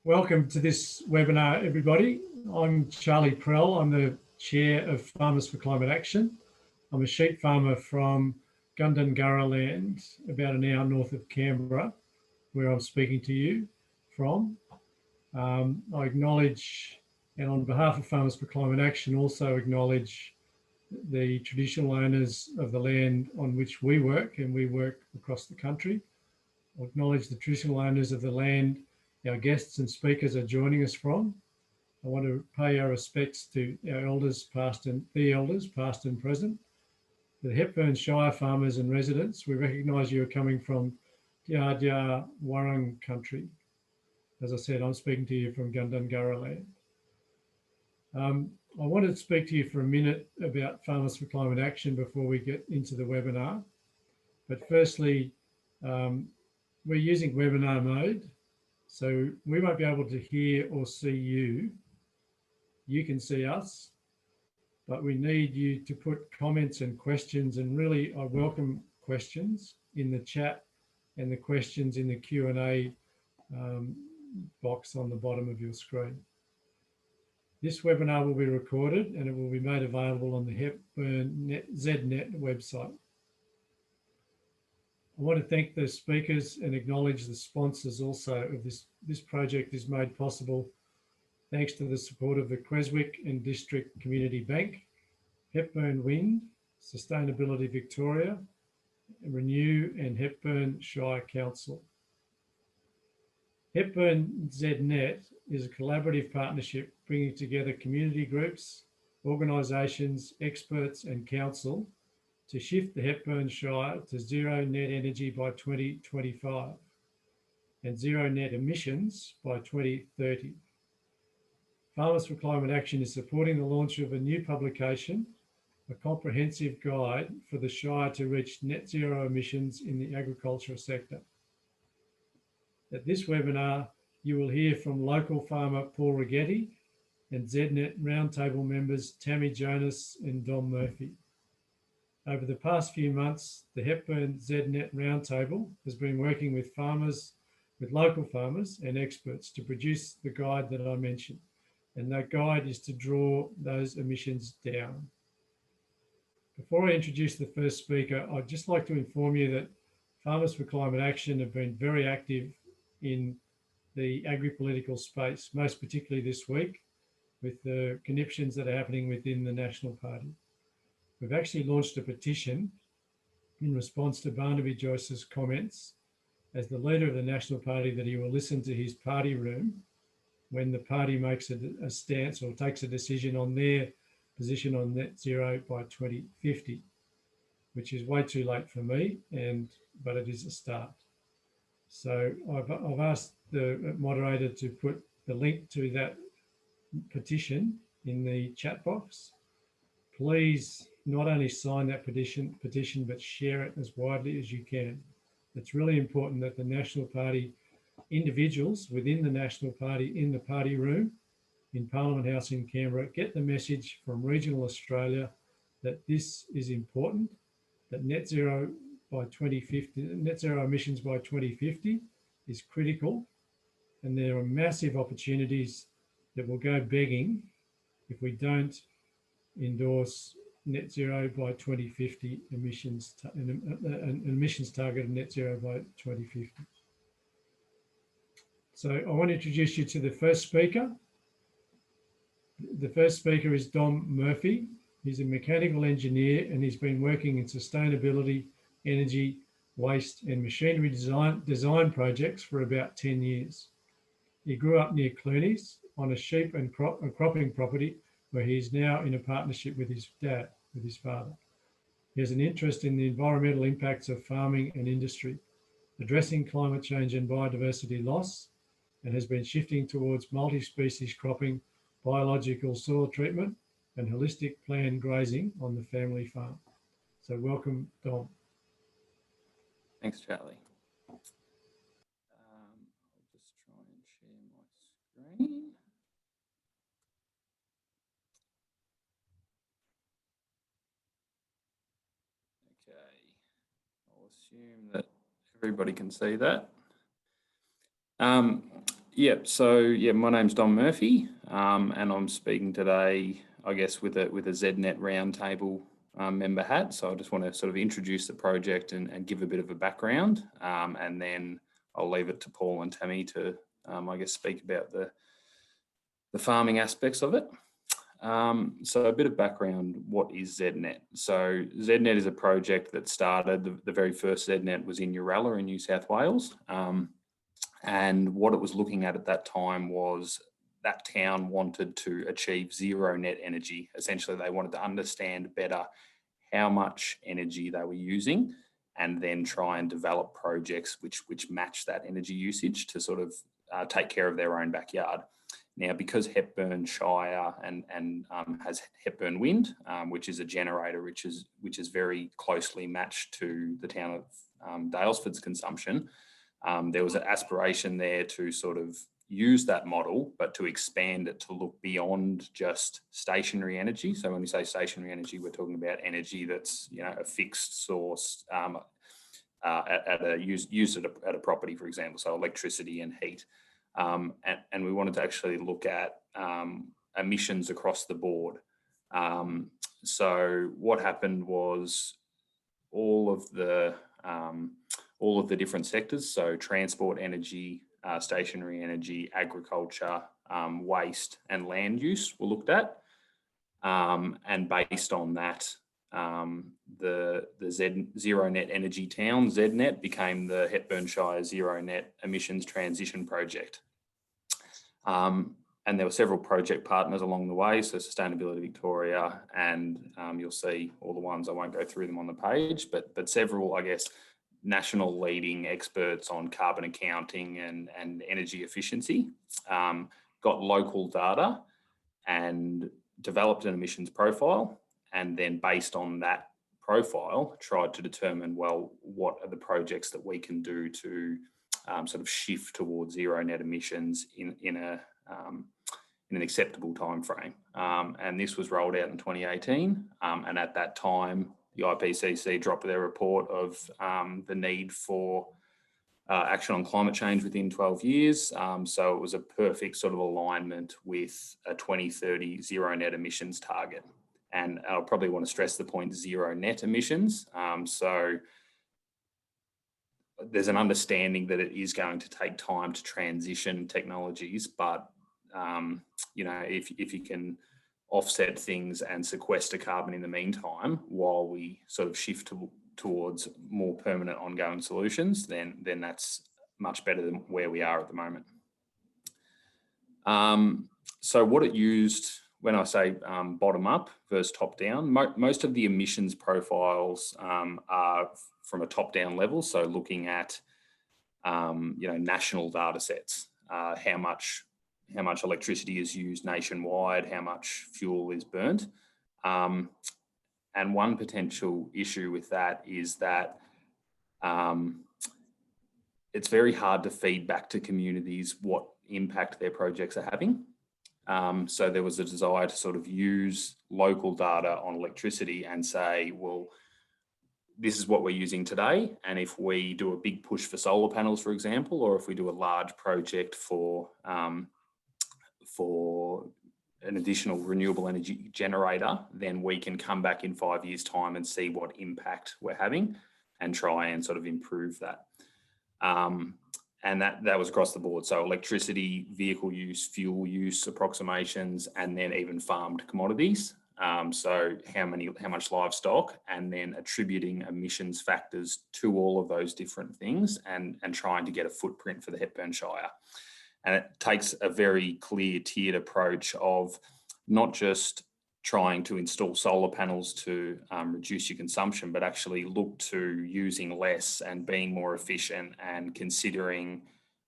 Welcome to this webinar, everybody. I'm Charlie Prell. I'm the Chair of Farmers for Climate Action. I'm a sheep farmer from Gundungurra land, about an hour north of Canberra, where I'm speaking to you from. I acknowledge, and on behalf of Farmers for Climate Action, also acknowledge the traditional owners of the land on which we work, and we work across the country. I acknowledge the traditional owners of the land our guests and speakers are joining us from. I want to pay our respects to our elders past and present. The Hepburn Shire farmers and residents, we recognise you are coming from Dja Wurrung country. As I said, I'm speaking to you from Gundungurra land. I wanted to speak to you for a minute about Farmers for Climate Action before we get into the webinar. But firstly, we're using webinar mode, so we won't be able to hear or see you. You can see us, but we need you to put comments and questions, and really I welcome questions in the chat and the questions in the Q&A box on the bottom of your screen. This webinar will be recorded and it will be made available on the Hepburn Z-NET website. I want to thank the speakers and acknowledge the sponsors also of this. This project is made possible thanks to the support of the Creswick and District Community Bank, Hepburn Wind, Sustainability Victoria, Renew and Hepburn Shire Council. Hepburn Z-NET is a collaborative partnership bringing together community groups, organisations, experts and council to shift the Hepburn Shire to zero net energy by 2025 and zero net emissions by 2030. Farmers for Climate Action is supporting the launch of a new publication, a comprehensive guide for the Shire to reach net zero emissions in the agriculture sector. At this webinar, you will hear from local farmer Paul Righetti and Z-NET Roundtable members Tammy Jonas and Dom Murphy. Over the past few months, the Hepburn Z-NET Roundtable has been working with farmers, with local farmers and experts to produce the guide that I mentioned. And that guide is to draw those emissions down. Before I introduce the first speaker, I'd just like to inform you that Farmers for Climate Action have been very active in the agri-political space, most particularly this week, with the conniptions that are happening within the National Party. We've actually launched a petition in response to Barnaby Joyce's comments as the leader of the National Party that he will listen to his party room when the party makes a stance or takes a decision on their position on net zero by 2050, which is way too late for me, but it is a start. So I've asked the moderator to put the link to that petition in the chat box. Please not only sign that petition, but share it as widely as you can. It's really important that the National Party individuals within the National Party in the party room in Parliament House in Canberra get the message from regional Australia that this is important, that net zero by 2050, net zero emissions by 2050 is critical, and there are massive opportunities that will go begging if we don't endorse net zero by 2050 emissions, an emissions target of net zero by 2050. So I want to introduce you to the first speaker. The first speaker is Dom Murphy. He's a mechanical engineer and he's been working in sustainability, energy, waste and machinery design projects for about 10 years. He grew up near Clunies on a sheep and cropping property where he is now in a partnership with his dad, with his father. He has an interest in the environmental impacts of farming and industry, addressing climate change and biodiversity loss, and has been shifting towards multi-species cropping, biological soil treatment, and holistic planned grazing on the family farm. So welcome, Dom. Thanks, Charlie. I'll just try and share my screen. Okay, I'll assume that everybody can see that. Yep. So yeah, my name's Don Murphy, and I'm speaking today, I guess, with a Z-NET Roundtable member hat. So I just want to sort of introduce the project and give a bit of a background, and then I'll leave it to Paul and Tammy to, I guess, speak about the farming aspects of it. So a bit of background, what is Z-NET? So Z-NET is a project that started, the very first Z-NET was in Uralla in New South Wales. And what it was looking at that time was that town wanted to achieve zero net energy. Essentially, they wanted to understand better how much energy they were using and then try and develop projects which match that energy usage to sort of take care of their own backyard. Now, because Hepburn Shire and has Hepburn Wind, which is a generator which is very closely matched to the town of Daylesford's consumption, there was an aspiration there to sort of use that model, but to expand it to look beyond just stationary energy. So when we say stationary energy, we're talking about energy that's, you know, a fixed source used at a property, for example, so electricity and heat. And we wanted to actually look at emissions across the board. So what happened was all of the different sectors, so transport, energy, stationary energy, agriculture, waste and land use were looked at. And based on that, the Zero Net Energy Town, ZNet, became the Hepburn Shire Zero Net Emissions Transition Project. And there were several project partners along the way, so Sustainability Victoria, and you'll see all the ones, I won't go through them on the page, but several, I guess, national leading experts on carbon accounting and energy efficiency, got local data and developed an emissions profile, and then based on that profile, tried to determine, well, what are the projects that we can do to sort of shift towards zero net emissions in an acceptable time frame. And this was rolled out in 2018, and at that time, the IPCC dropped their report of the need for action on climate change within 12 years. So it was a perfect sort of alignment with a 2030 zero net emissions target. And I'll probably want to stress the point zero net emissions. So there's an understanding that it is going to take time to transition technologies, but you know, if you can offset things and sequester carbon in the meantime while we sort of shift towards more permanent ongoing solutions, then that's much better than where we are at the moment. So what it used, when I say bottom up versus top down, most of the emissions profiles are from a top down level. So looking at, you know, national data sets, how much electricity is used nationwide, how much fuel is burnt. And one potential issue with that is that it's very hard to feed back to communities what impact their projects are having. So there was a desire to sort of use local data on electricity and say, well, this is what we're using today. And if we do a big push for solar panels, for example, or if we do a large project for an additional renewable energy generator, then we can come back in 5 years' time and see what impact we're having and try and sort of improve that. And that was across the board. So electricity, vehicle use, fuel use approximations, and then even farmed commodities. So how much livestock, and then attributing emissions factors to all of those different things and trying to get a footprint for the Hepburn Shire. And it takes a very clear tiered approach of not just trying to install solar panels to reduce your consumption, but actually look to using less and being more efficient and considering,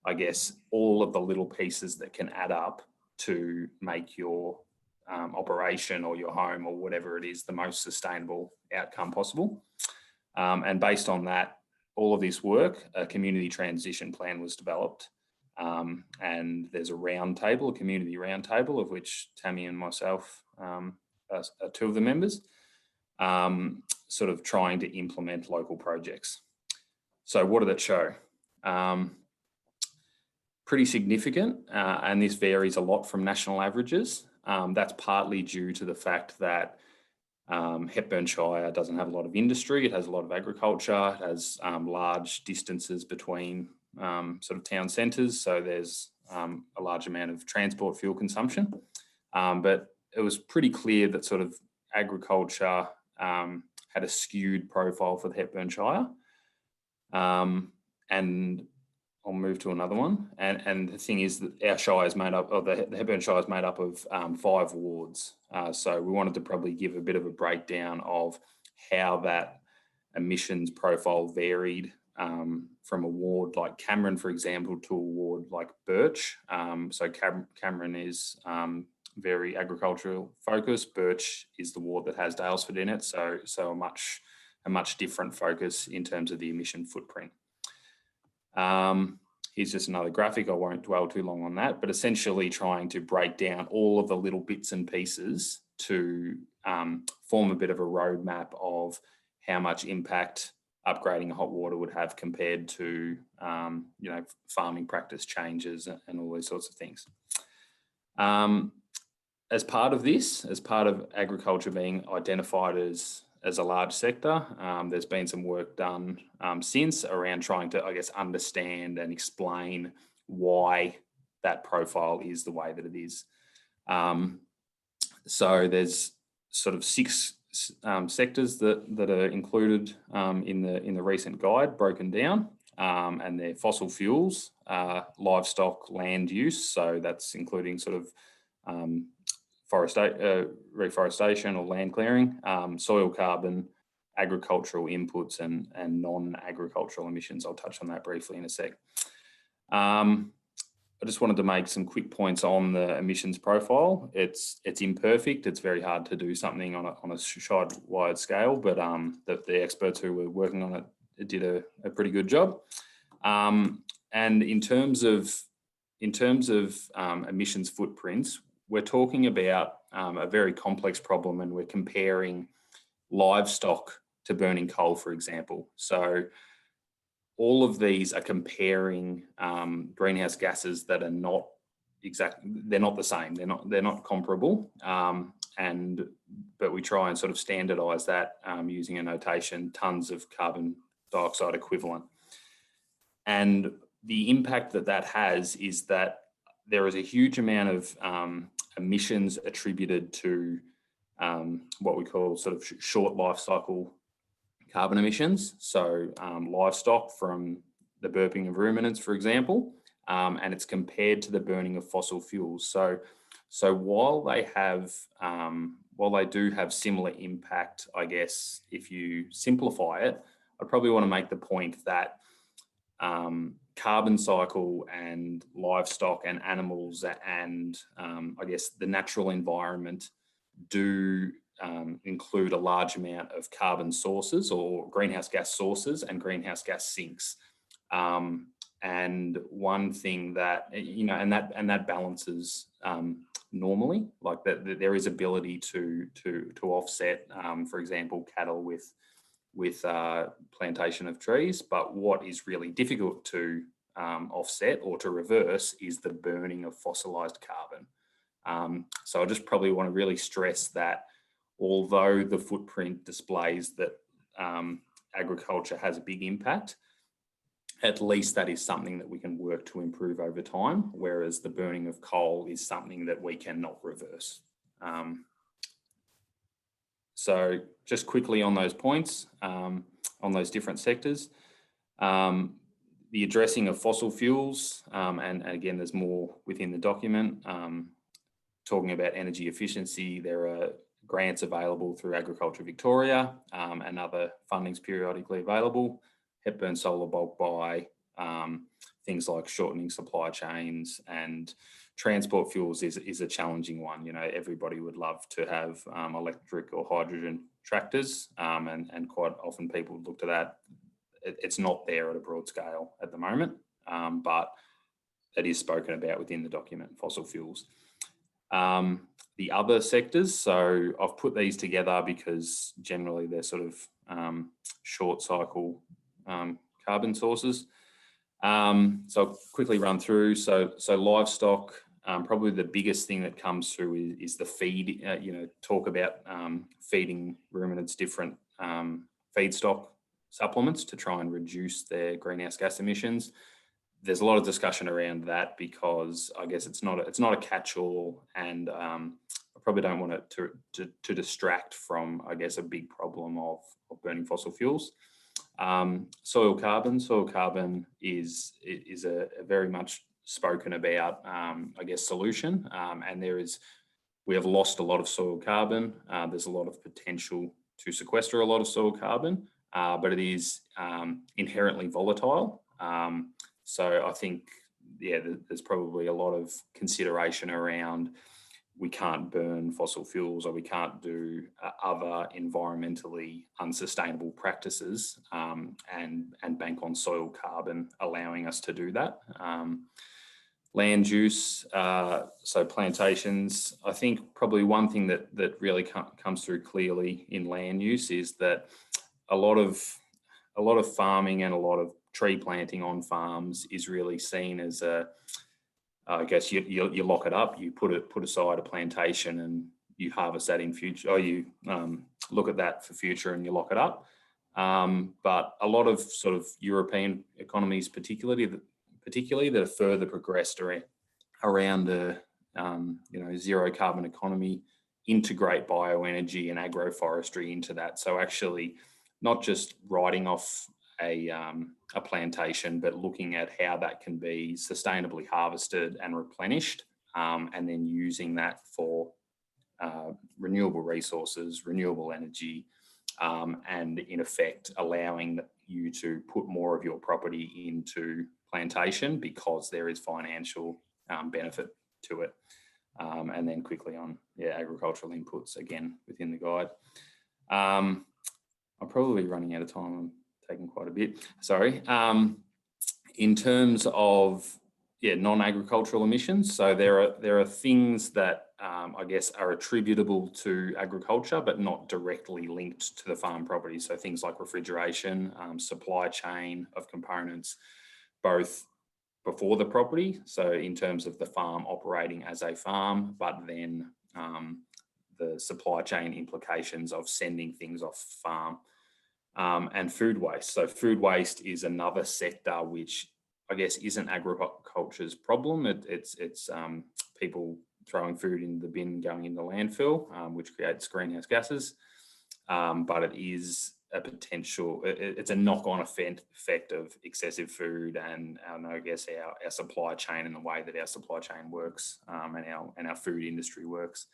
I guess, all of the little pieces that can add up to make your operation or your home or whatever it is the most sustainable outcome possible. And based on that, all of this work, a community transition plan was developed. And there's a roundtable, a community roundtable, of which Tammy and myself are two of the members, sort of trying to implement local projects. So what did it show? pretty significant, and this varies a lot from national averages. That's partly due to the fact that Hepburn Shire doesn't have a lot of industry. It has a lot of agriculture. It has large distances between sort of town centres, so there's a large amount of transport fuel consumption. But it was pretty clear that sort of agriculture had a skewed profile for the Hepburn Shire. And I'll move to another one. And the thing is that our Shire is made up, or the Hepburn Shire is made up of 5 wards. So we wanted to probably give a bit of a breakdown of how that emissions profile varied from a ward like Cameron, for example, to a ward like Birch. So Cameron is very agricultural focused. Birch is the ward that has Daylesford in it. So a much different focus in terms of the emission footprint. Here's just another graphic. I won't dwell too long on that, but essentially trying to break down all of the little bits and pieces to form a bit of a roadmap of how much impact upgrading hot water would have compared to, farming practice changes and all these sorts of things. As part of this, as part of agriculture being identified as a large sector, there's been some work done since around trying to, I guess, understand and explain why that profile is the way that it is. So there's sort of 6 sectors that are included in the recent guide, broken down, and they're fossil fuels, livestock, land use. So that's including sort of reforestation or land clearing, soil carbon, agricultural inputs, and non-agricultural emissions. I'll touch on that briefly in a sec. I just wanted to make some quick points on the emissions profile. It's imperfect. It's very hard to do something on a shire-wide scale, but the experts who were working on it did a pretty good job. And in terms of emissions footprints, we're talking about a very complex problem, and we're comparing livestock to burning coal, for example. So all of these are comparing greenhouse gases that are not they're not the same. They're not comparable. But we try and sort of standardize that using a notation, tons of carbon dioxide equivalent. And the impact that has is that there is a huge amount of emissions attributed to what we call sort of short life cycle carbon emissions. So livestock from the burping of ruminants, for example, and it's compared to the burning of fossil fuels. So while they do have similar impact, I guess, if you simplify it, I probably want to make the point that carbon cycle and livestock and animals and I guess the natural environment do include a large amount of carbon sources or greenhouse gas sources and greenhouse gas sinks. And one thing that, and that balances normally, like that there is ability to offset, for example, cattle with plantation of trees. But what is really difficult to offset or to reverse is the burning of fossilized carbon. So I just probably want to really stress that although the footprint displays that agriculture has a big impact, at least that is something that we can work to improve over time, whereas the burning of coal is something that we cannot reverse. So just quickly on those points, on those different sectors, the addressing of fossil fuels, and again, there's more within the document, talking about energy efficiency. There are grants available through Agriculture Victoria and other fundings periodically available. Hepburn Solar Bulk Buy, things like shortening supply chains, and transport fuels is a challenging one. Everybody would love to have electric or hydrogen tractors, and quite often people look to that. It's not there at a broad scale at the moment, but it is spoken about within the document, fossil fuels. The other sectors, so I've put these together because generally they're sort of short cycle carbon sources. So I'll quickly run through. So livestock, probably the biggest thing that comes through is the feed. Talk about feeding ruminants different feedstock supplements to try and reduce their greenhouse gas emissions. There's a lot of discussion around that because I guess it's not a catch-all, and I probably don't want it to distract from, I guess, a big problem of burning fossil fuels. Soil carbon is a very much spoken about, I guess, solution, and we have lost a lot of soil carbon. There's a lot of potential to sequester a lot of soil carbon, but it is inherently volatile. So I think, there's probably a lot of consideration around we can't burn fossil fuels, or we can't do other environmentally unsustainable practices and bank on soil carbon, allowing us to do that. Land use, so plantations. I think probably one thing that really comes through clearly in land use is that a lot of farming and a lot of tree planting on farms is really seen as I guess you lock it up, you put aside a plantation and you harvest that in future, or you look at that for future and you lock it up. But a lot of sort of European economies, particularly that are further progressed around the zero carbon economy, integrate bioenergy and agroforestry into that. So actually, not just writing off a plantation, but looking at how that can be sustainably harvested and replenished, and then using that for renewable resources, renewable energy, and in effect allowing you to put more of your property into plantation because there is financial benefit to it. And then quickly on agricultural inputs again within the guide. I'm probably running out of time. I'm taking quite a bit. Sorry. In terms of non-agricultural emissions, so there are things that I guess are attributable to agriculture, but not directly linked to the farm property. So things like refrigeration, supply chain of components, both before the property, so in terms of the farm operating as a farm, but then the supply chain implications of sending things off farm, and food waste. So food waste is another sector which I guess isn't agriculture's problem. It's people throwing food in the bin going in the landfill, which creates greenhouse gases. But it is a potential, it's a knock-on effect of excessive food and I guess our supply chain and the way that our supply chain works, and our food industry works.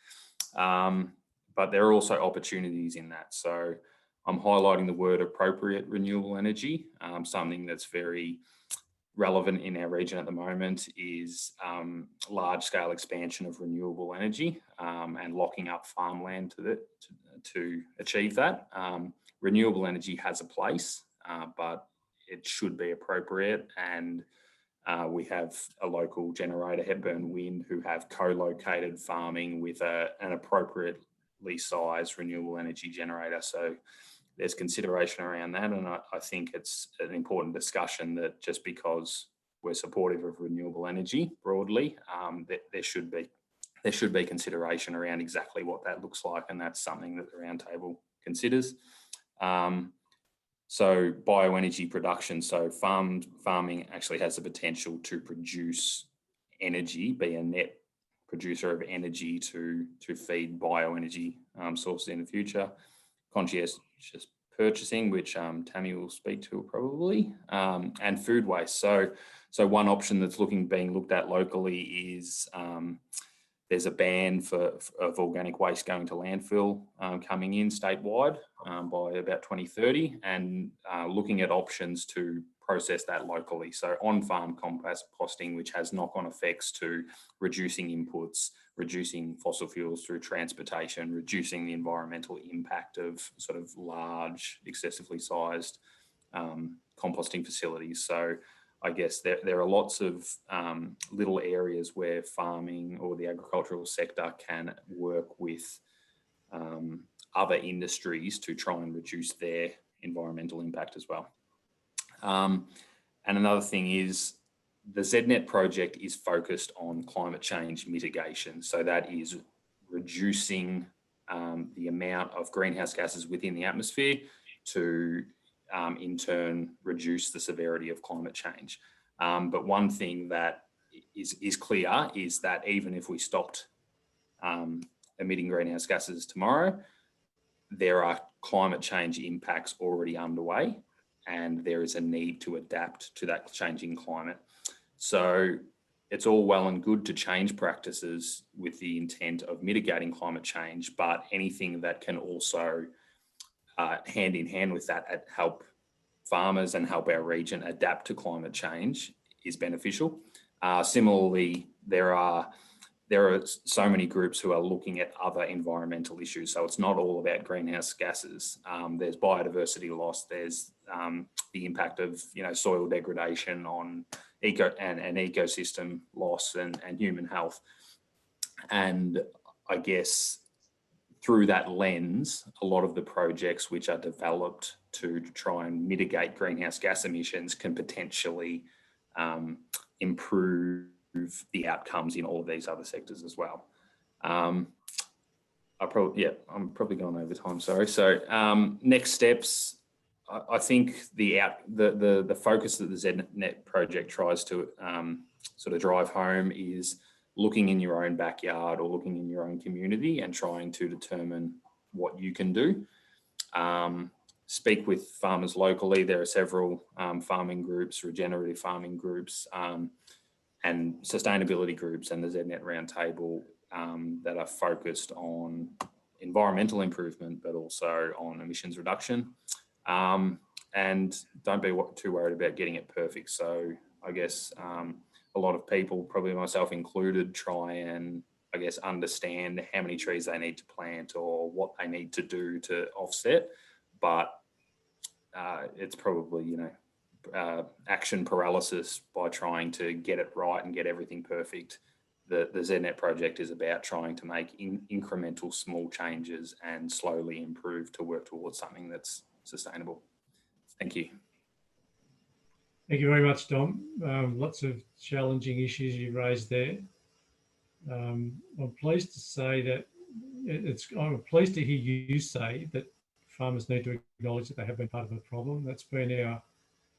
But there are also opportunities in that. So I'm highlighting the word appropriate renewable energy. Something that's very relevant in our region at the moment is large-scale expansion of renewable energy, and locking up farmland to achieve that. Renewable energy has a place, but it should be appropriate. And we have a local generator, Hepburn Wind, who have co-located farming with an appropriately sized renewable energy generator. So there's consideration around that. And I think it's an important discussion that just because we're supportive of renewable energy broadly, that there should be consideration around exactly what that looks like. And that's something that the Roundtable considers. So bioenergy production, so farming actually has the potential to produce energy, be a net producer of energy to feed bioenergy sources in the future. Conscientious purchasing, which Tammy will speak to probably, and food waste. So one option that's being looked at locally is there's a ban of organic waste going to landfill coming in statewide by about 2030, and looking at options to process that locally. So on-farm composting, which has knock-on effects to reducing inputs, reducing fossil fuels through transportation, reducing the environmental impact of sort of large, excessively sized composting facilities. So I guess there are lots of little areas where farming or the agricultural sector can work with other industries to try and reduce their environmental impact as well. And And another thing is the Z-NET project is focused on climate change mitigation. So that is reducing the amount of greenhouse gases within the atmosphere to in turn reduce the severity of climate change. But one thing that is clear is that even if we stopped emitting greenhouse gases tomorrow, there are climate change impacts already underway, and there is a need to adapt to that changing climate. So it's all well and good to change practices with the intent of mitigating climate change, but anything that can also hand in hand with that help farmers and help our region adapt to climate change is beneficial. Similarly, there are so many groups who are looking at other environmental issues. So it's not all about greenhouse gases. There's biodiversity loss. There's the impact of soil degradation on ecosystem loss and human health. And I guess through that lens, a lot of the projects which are developed to try and mitigate greenhouse gas emissions can potentially improve the outcomes in all of these other sectors as well. I'm probably going over time, sorry. So next steps, I think the focus that the Z-NET project tries to sort of drive home is looking in your own backyard or looking in your own community and trying to determine what you can do. Speak with farmers locally. There are several farming groups, regenerative farming groups, and sustainability groups and the Z-NET Roundtable that are focused on environmental improvement, but also on emissions reduction. And don't be too worried about getting it perfect. So I guess a lot of people, probably myself included, try and I guess understand how many trees they need to plant or what they need to do to offset. But it's probably, action paralysis by trying to get it right and get everything perfect. The Z-NET project is about trying to make incremental small changes and slowly improve to work towards something that's sustainable. Thank you. Thank you very much, Dom. Lots of challenging issues you raised there. I'm pleased to say that I'm pleased to hear you say that farmers need to acknowledge that they have been part of the problem. That's been our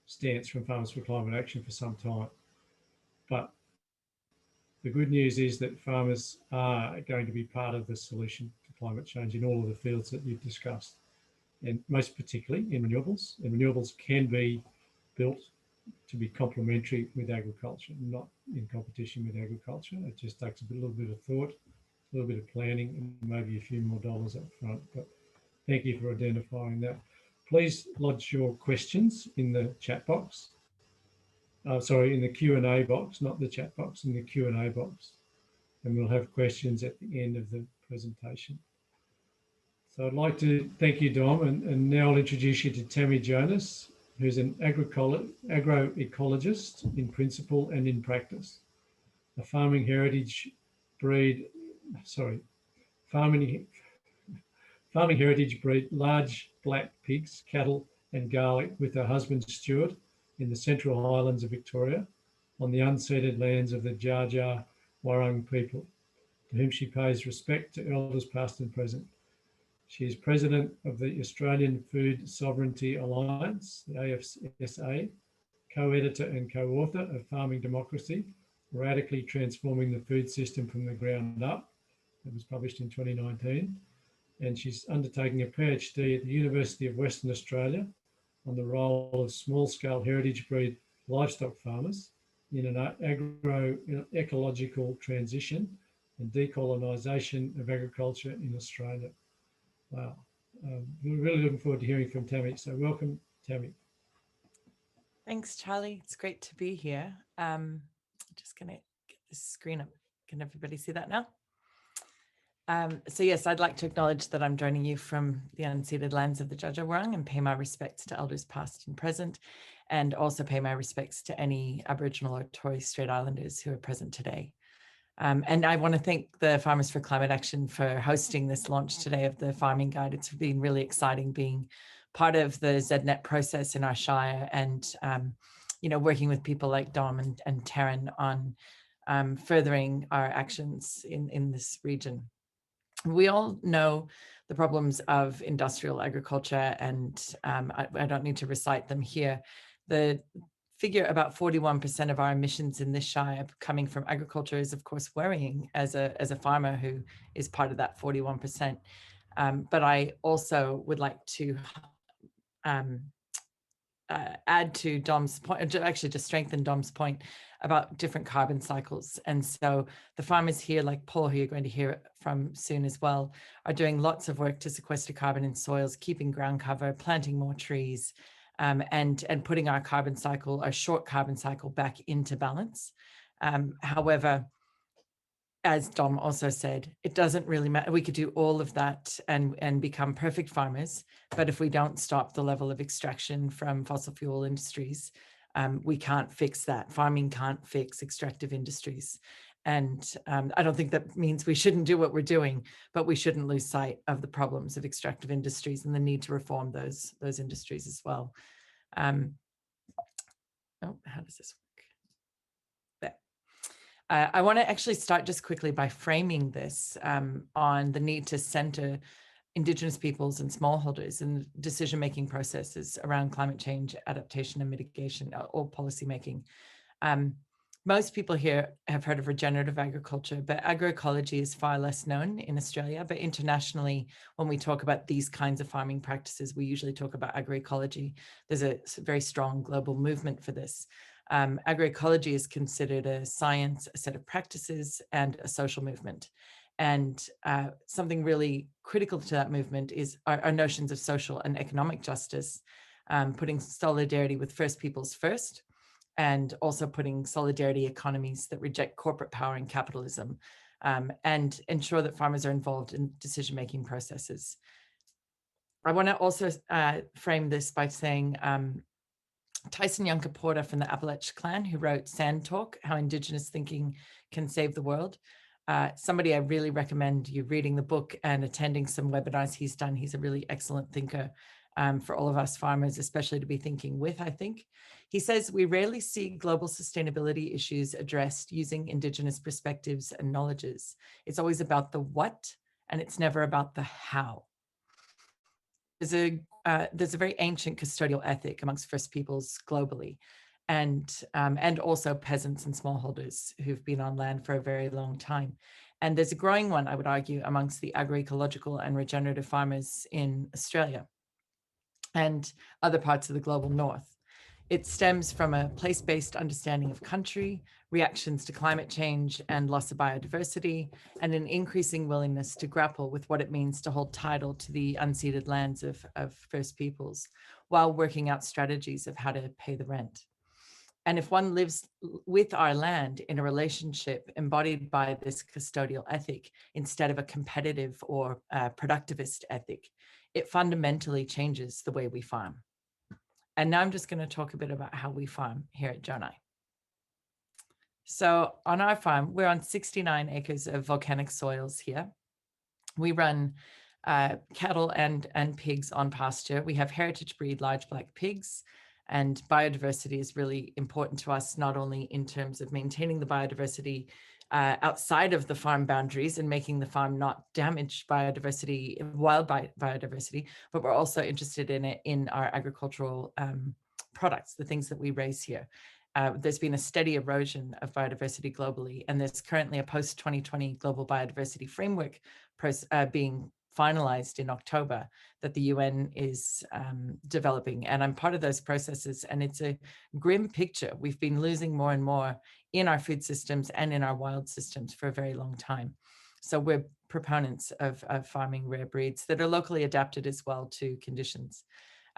stance from Farmers for Climate Action for some time. But the good news is that farmers are going to be part of the solution to climate change in all of the fields that you've discussed, and most particularly in renewables. And renewables can be built to be complementary with agriculture, not in competition with agriculture. It just takes a little bit of thought, a little bit of planning, and maybe a few more dollars up front. But thank you for identifying that. Please lodge your questions in the chat box. Sorry, in the Q&A box, not the chat box, in the Q&A box. And we'll have questions at the end of the presentation. So I'd like to thank you, Dom, and now I'll introduce you to Tammy Jonas, who's an agroecologist in principle and in practice. A farming heritage breed large black pigs, cattle and garlic with her husband Stuart in the Central Highlands of Victoria on the unceded lands of the Dja Dja Wurrung people, to whom she pays respect to elders past and present. She is president of the Australian Food Sovereignty Alliance, the AFSA, co-editor and co-author of Farming Democracy, Radically Transforming the Food System from the Ground Up. It was published in 2019. And she's undertaking a PhD at the University of Western Australia on the role of small-scale heritage breed livestock farmers in an agroecological transition and decolonisation of agriculture in Australia. Wow. We're really looking forward to hearing from Tammy. So welcome, Tammy. Thanks, Charlie. It's great to be here. Just going to get this screen up. Can everybody see that now? So yes, I'd like to acknowledge that I'm joining you from the unceded lands of the Dja Dja Wurrung and pay my respects to elders past and present, and also pay my respects to any Aboriginal or Torres Strait Islanders who are present today. And I want to thank the Farmers for Climate Action for hosting this launch today of the Farming Guide. It's been really exciting being part of the Z-NET process in our Shire and working with people like Dom and Taryn on furthering our actions in this region. We all know the problems of industrial agriculture, and I don't need to recite them here. The figure about 41% of our emissions in this shire coming from agriculture is, of course, worrying as a farmer who is part of that 41%. But I also would like to add to Dom's point, actually to strengthen Dom's point about different carbon cycles. And so the farmers here, like Paul, who you're going to hear from soon as well, are doing lots of work to sequester carbon in soils, keeping ground cover, planting more trees, and putting our carbon cycle, our short carbon cycle, back into balance. However, as Dom also said, it doesn't really matter. We could do all of that and become perfect farmers, but if we don't stop the level of extraction from fossil fuel industries, we can't fix that. Farming can't fix extractive industries. And I don't think that means we shouldn't do what we're doing, but we shouldn't lose sight of the problems of extractive industries and the need to reform those industries as well. How does this work? There. I want to actually start just quickly by framing this on the need to center Indigenous peoples and smallholders in decision-making processes around climate change, adaptation and mitigation, or policymaking. Most people here have heard of regenerative agriculture, but agroecology is far less known in Australia. But internationally, when we talk about these kinds of farming practices, we usually talk about agroecology. There's a very strong global movement for this. Agroecology is considered a science, a set of practices, and a social movement. And something really critical to that movement is our notions of social and economic justice, putting solidarity with First Peoples first, and also putting solidarity economies that reject corporate power and capitalism, and ensure that farmers are involved in decision-making processes. I want to also frame this by saying Tyson Yunker Porter from the Appalachian Clan, who wrote Sand Talk, How Indigenous Thinking Can Save the World. Somebody I really recommend you reading the book and attending some webinars he's done. He's a really excellent thinker for all of us farmers, especially to be thinking with, I think. He says, we rarely see global sustainability issues addressed using Indigenous perspectives and knowledges. It's always about the what, and it's never about the how. There's a very ancient custodial ethic amongst First Peoples globally, and also peasants and smallholders who've been on land for a very long time. And there's a growing one, I would argue, amongst the agroecological and regenerative farmers in Australia and other parts of the global north. It stems from a place-based understanding of country, reactions to climate change and loss of biodiversity, and an increasing willingness to grapple with what it means to hold title to the unceded lands of First Peoples, while working out strategies of how to pay the rent. And if one lives with our land in a relationship embodied by this custodial ethic instead of a competitive or productivist ethic, it fundamentally changes the way we farm. And now I'm just going to talk a bit about how we farm here at Jonai. So on our farm, we're on 69 acres of volcanic soils here. We run cattle and pigs on pasture. We have heritage breed large black pigs, and biodiversity is really important to us, not only in terms of maintaining the biodiversity outside of the farm boundaries and making the farm not damage biodiversity, wild biodiversity, but we're also interested in it in our agricultural products, the things that we raise here. There's been a steady erosion of biodiversity globally, and there's currently a post-2020 global biodiversity framework being finalized in October that the UN is developing. And I'm part of those processes, and it's a grim picture. We've been losing more and more in our food systems and in our wild systems for a very long time. So we're proponents of farming rare breeds that are locally adapted as well to conditions.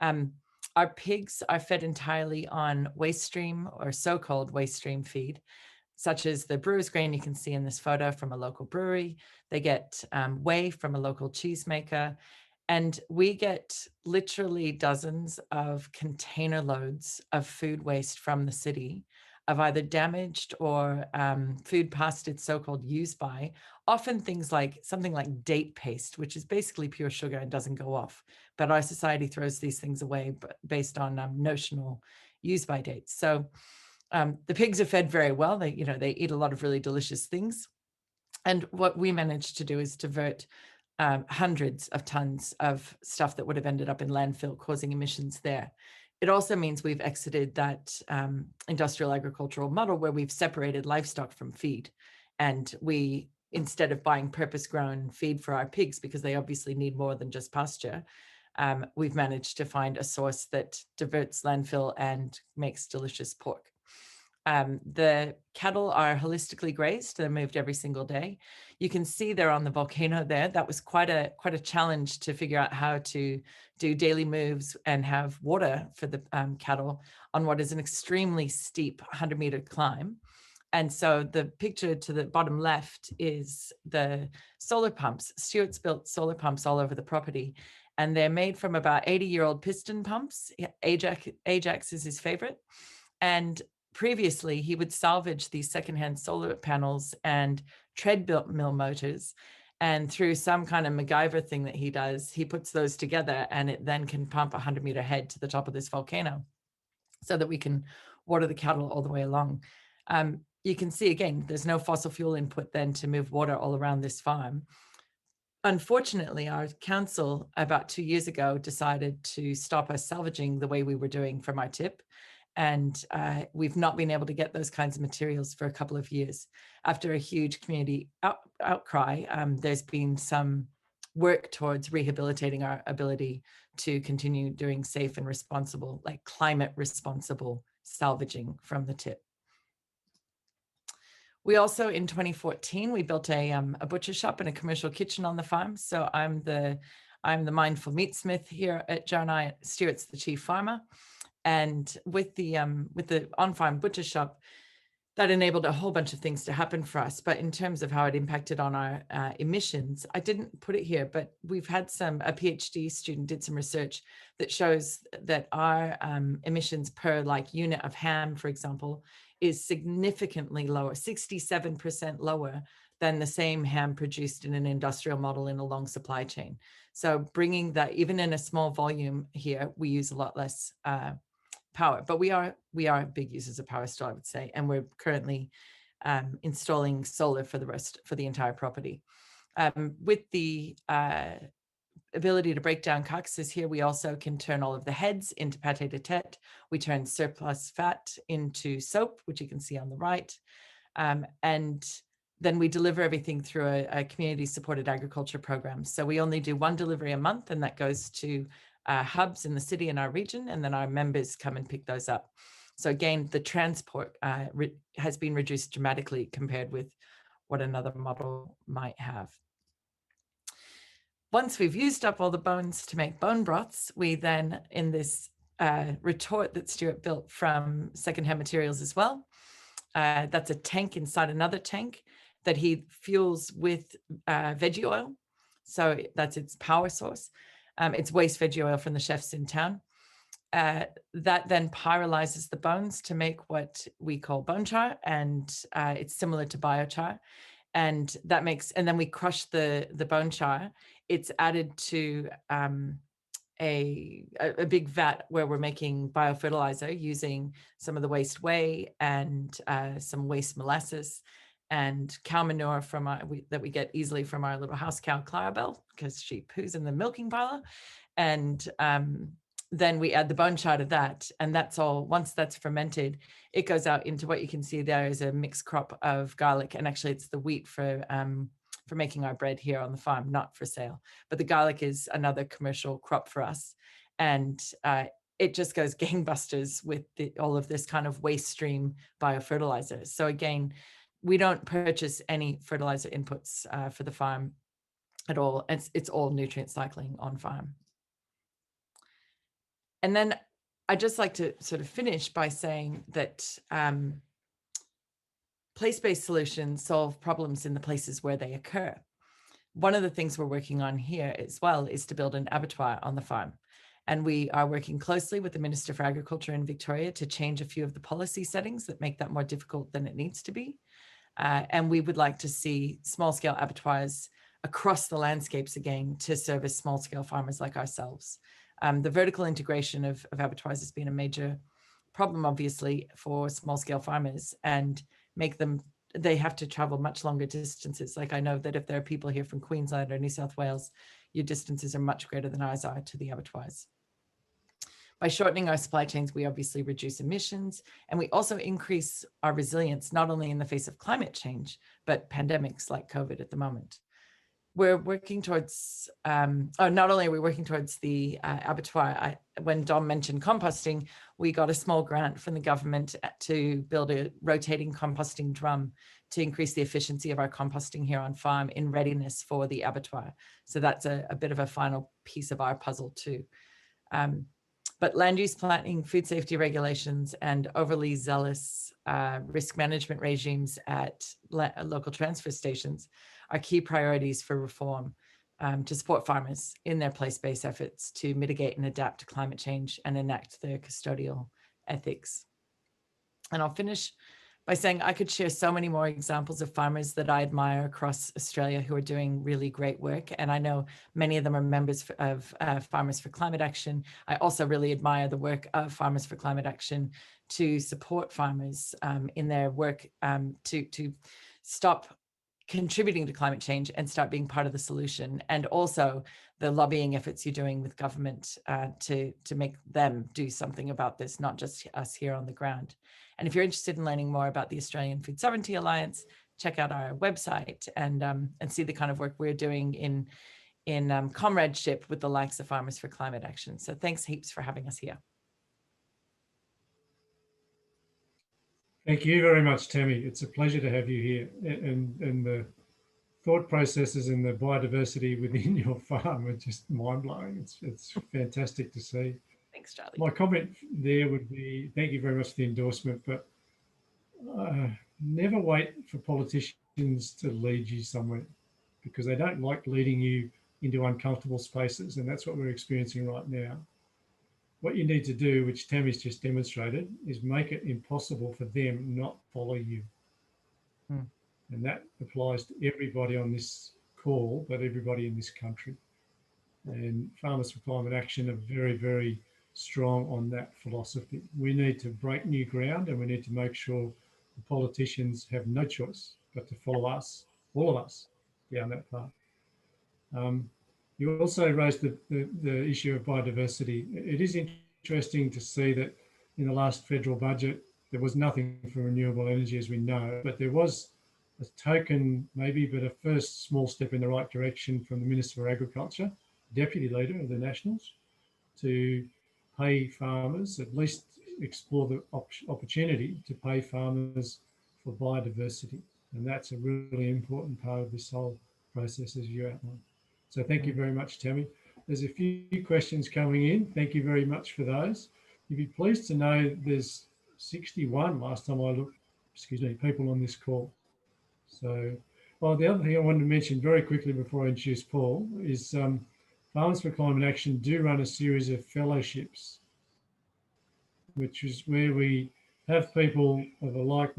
Our pigs are fed entirely on waste stream or so-called waste stream feed, such as the brewer's grain you can see in this photo from a local brewery. They get whey from a local cheesemaker. And we get literally dozens of container loads of food waste from the city of either damaged or food past its so-called use by, often things like something like date paste, which is basically pure sugar and doesn't go off. But our society throws these things away based on notional use by dates. So the pigs are fed very well. They eat a lot of really delicious things. And what we managed to do is divert hundreds of tons of stuff that would have ended up in landfill, causing emissions there. It also means we've exited that industrial agricultural model where we've separated livestock from feed. And we, instead of buying purpose-grown feed for our pigs, because they obviously need more than just pasture, we've managed to find a source that diverts landfill and makes delicious pork. The cattle are holistically grazed. They're moved every single day. You can see they're on the volcano there. That was quite a challenge to figure out how to do daily moves and have water for the cattle on what is an extremely steep 100-meter climb. And so the picture to the bottom left is the solar pumps. Stuart's built solar pumps all over the property, and they're made from about 80-year-old piston pumps. Ajax is his favorite. And previously, he would salvage these secondhand solar panels and treadmill motors. And through some kind of MacGyver thing that he does, he puts those together, and it then can pump a 100-meter head to the top of this volcano so that we can water the cattle all the way along. You can see, again, there's no fossil fuel input then to move water all around this farm. Unfortunately, our council about 2 years ago decided to stop us salvaging the way we were doing from our tip. And we've not been able to get those kinds of materials for a couple of years. After a huge community outcry, there's been some work towards rehabilitating our ability to continue doing safe and responsible, like climate responsible salvaging from the tip. We also, in 2014, we built a butcher shop and a commercial kitchen on the farm. So I'm the mindful meatsmith here at Jonai. Stuart's the chief farmer. And with the on-farm butcher shop, that enabled a whole bunch of things to happen for us. But in terms of how it impacted on our emissions, I didn't put it here, but we've had a PhD student did some research that shows that our emissions per unit of ham, for example, is significantly lower, 67% lower than the same ham produced in an industrial model in a long supply chain. So bringing that, even in a small volume here, we use a lot less power, but we are big users of power still, I would say, and we're currently installing solar for the entire property. With the ability to break down carcasses here, we also can turn all of the heads into pâté de tête. We turn surplus fat into soap, which you can see on the right, and then we deliver everything through a community-supported agriculture program. So we only do one delivery a month, and that goes to hubs in the city in our region, and then our members come and pick those up. So again, the transport has been reduced dramatically compared with what another model might have. Once we've used up all the bones to make bone broths, we then, in this retort that Stuart built from secondhand materials as well, that's a tank inside another tank that he fuels with veggie oil. So that's its power source. It's waste veggie oil from the chefs in town. That then pyrolyzes the bones to make what we call bone char, and it's similar to biochar. And that makes, and then we crush the bone char. It's added to a big vat where we're making biofertilizer using some of the waste whey and some waste molasses and cow manure from that we get easily from our little house cow Clarabelle, because she poos in the milking parlor. And then we add the bone char to that, and that's all. Once that's fermented, it goes out into what you can see there is a mixed crop of garlic, and actually it's the wheat for making our bread here on the farm, not for sale. But the garlic is another commercial crop for us, and it just goes gangbusters with all of this kind of waste stream biofertilizer. So again, we don't purchase any fertilizer inputs for the farm at all. It's all nutrient cycling on farm. And then I'd just like to sort of finish by saying that place-based solutions solve problems in the places where they occur. One of the things we're working on here as well is to build an abattoir on the farm. And we are working closely with the Minister for Agriculture in Victoria to change a few of the policy settings that make that more difficult than it needs to be. And we would like to see small-scale abattoirs across the landscapes again to service small-scale farmers like ourselves. The vertical integration of abattoirs has been a major problem, obviously, for small-scale farmers, and they have to travel much longer distances. Like, I know that if there are people here from Queensland or New South Wales, your distances are much greater than ours are to the abattoirs. By shortening our supply chains, we obviously reduce emissions, and we also increase our resilience, not only in the face of climate change, but pandemics like COVID at the moment. We're working towards, not only are we working towards the abattoir, when Dom mentioned composting, we got a small grant from the government to build a rotating composting drum to increase the efficiency of our composting here on farm in readiness for the abattoir. So that's a bit of a final piece of our puzzle too. But land use planning, food safety regulations, and overly zealous risk management regimes at local transfer stations are key priorities for reform to support farmers in their place-based efforts to mitigate and adapt to climate change and enact their custodial ethics. And I'll finish by saying I could share so many more examples of farmers that I admire across Australia who are doing really great work. And I know many of them are members of Farmers for Climate Action. I also really admire the work of Farmers for Climate Action to support farmers in their work to stop contributing to climate change and start being part of the solution, and also the lobbying efforts you're doing with government to make them do something about this, not just us here on the ground. And if you're interested in learning more about the Australian Food Sovereignty Alliance, check out our website and see the kind of work we're doing in comradeship with the likes of Farmers for Climate Action. So thanks heaps for having us here. Thank you very much, Tammy. It's a pleasure to have you here. And the thought processes and the biodiversity within your farm are just mind-blowing. It's fantastic to see. Thanks, Charlie. My comment there would be, thank you very much for the endorsement, but never wait for politicians to lead you somewhere, because they don't like leading you into uncomfortable spaces, and that's what we're experiencing right now. What you need to do, which Tammy's just demonstrated, is make it impossible for them not follow you. And that applies to everybody on this call, but everybody in this country. And Farmers for Climate Action are very, very strong on that philosophy. We need to break new ground, and we need to make sure the politicians have no choice but to follow us, all of us, down that path. You also raised the issue of biodiversity. It is interesting to see that in the last federal budget, there was nothing for renewable energy, as we know, but there was a token, maybe, but a first small step in the right direction from the Minister for Agriculture, Deputy Leader of the Nationals, to pay farmers, at least explore the opportunity to pay farmers for biodiversity. And that's a really important part of this whole process, as you outlined. So thank you very much, Tammy. There's a few questions coming in. Thank you very much for those. You'd be pleased to know there's 61 last time I looked, people on this call. So, well, the other thing I wanted to mention very quickly before I introduce Paul is Farmers for Climate Action do run a series of fellowships, which is where we have people of a like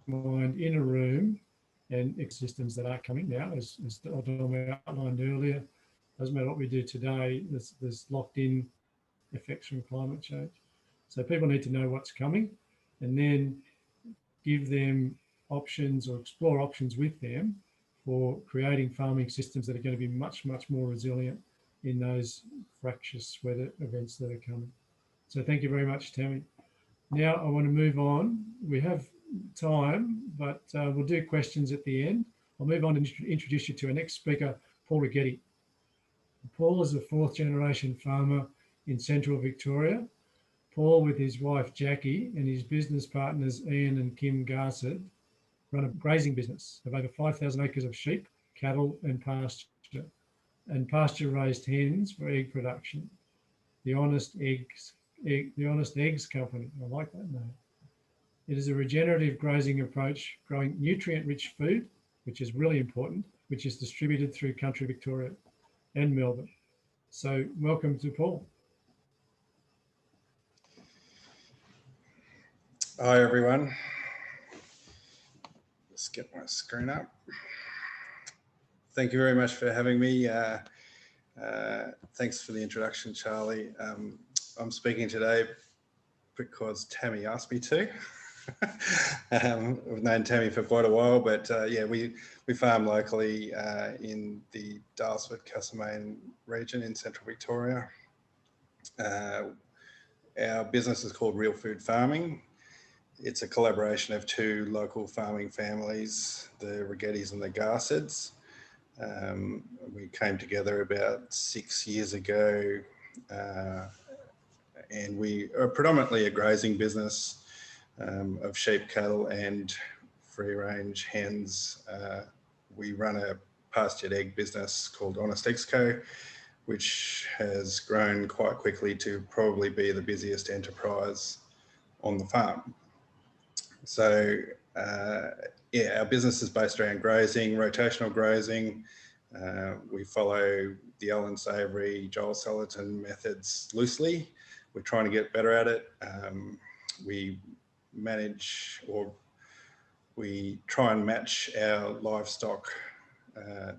mind in a room, and systems that are coming now, as Dom outlined earlier. Doesn't matter what we do today, there's locked in effects from climate change. So people need to know what's coming, and then give them options or explore options with them for creating farming systems that are going to be much, much more resilient in those fractious weather events that are coming. So thank you very much, Tammy. Now I want to move on. We have time, but we'll do questions at the end. I'll move on and introduce you to our next speaker, Paul Righetti. Paul is a fourth generation farmer in central Victoria. Paul, with his wife Jackie and his business partners Ian and Kim Garsett, run a grazing business of over 5,000 acres of sheep, cattle and pasture-raised hens for egg production. The Honest Eggs Company. I like that name. It is a regenerative grazing approach, growing nutrient-rich food, which is really important, which is distributed through country Victoria. and Melbourne. So welcome to Paul. Hi everyone. Let's get my screen up. Thank you very much for having me. Thanks for the introduction, Charlie. I'm speaking today because Tammy asked me to. We've known Tammy for quite a while, but yeah, we farm locally in the Daylesford, Castlemaine region in central Victoria. Our business is called Real Food Farming. It's a collaboration of two local farming families, the Righettis and the Garcids. We came together about 6 years ago, and we are predominantly a grazing business of sheep, cattle and free-range hens. We run a pastured egg business called Honest Eggs Co, which has grown quite quickly to probably be the busiest enterprise on the farm. So yeah, our business is based around grazing, rotational grazing. We follow the Alan Savory, Joel Salatin methods loosely. We're trying to get better at it. We manage, or we try and match our livestock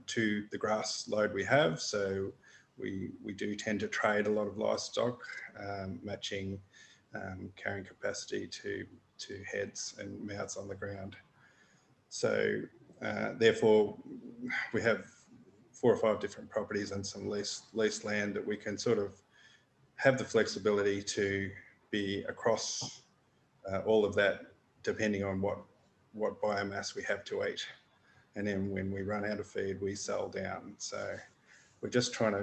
to the grass load we have. So we do tend to trade a lot of livestock, matching carrying capacity to heads and mouths on the ground. So therefore, we have 4 or 5 different properties and some leased land that we can sort of have the flexibility to be across all of that, depending on what biomass we have to eat. And then when we run out of feed, we sell down. So we're just trying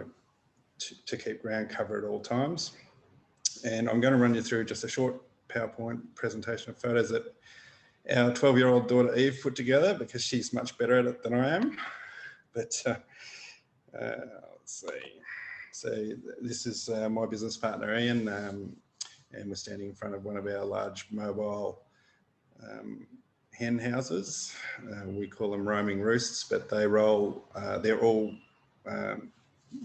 to keep ground cover at all times. And I'm going to run you through just a short PowerPoint presentation of photos that our 12-year-old daughter Eve put together, because she's much better at it than I am. But let's see. So this is my business partner Ian, and we're standing in front of one of our large mobile hen houses. We call them roaming roosts, but they roll. They're all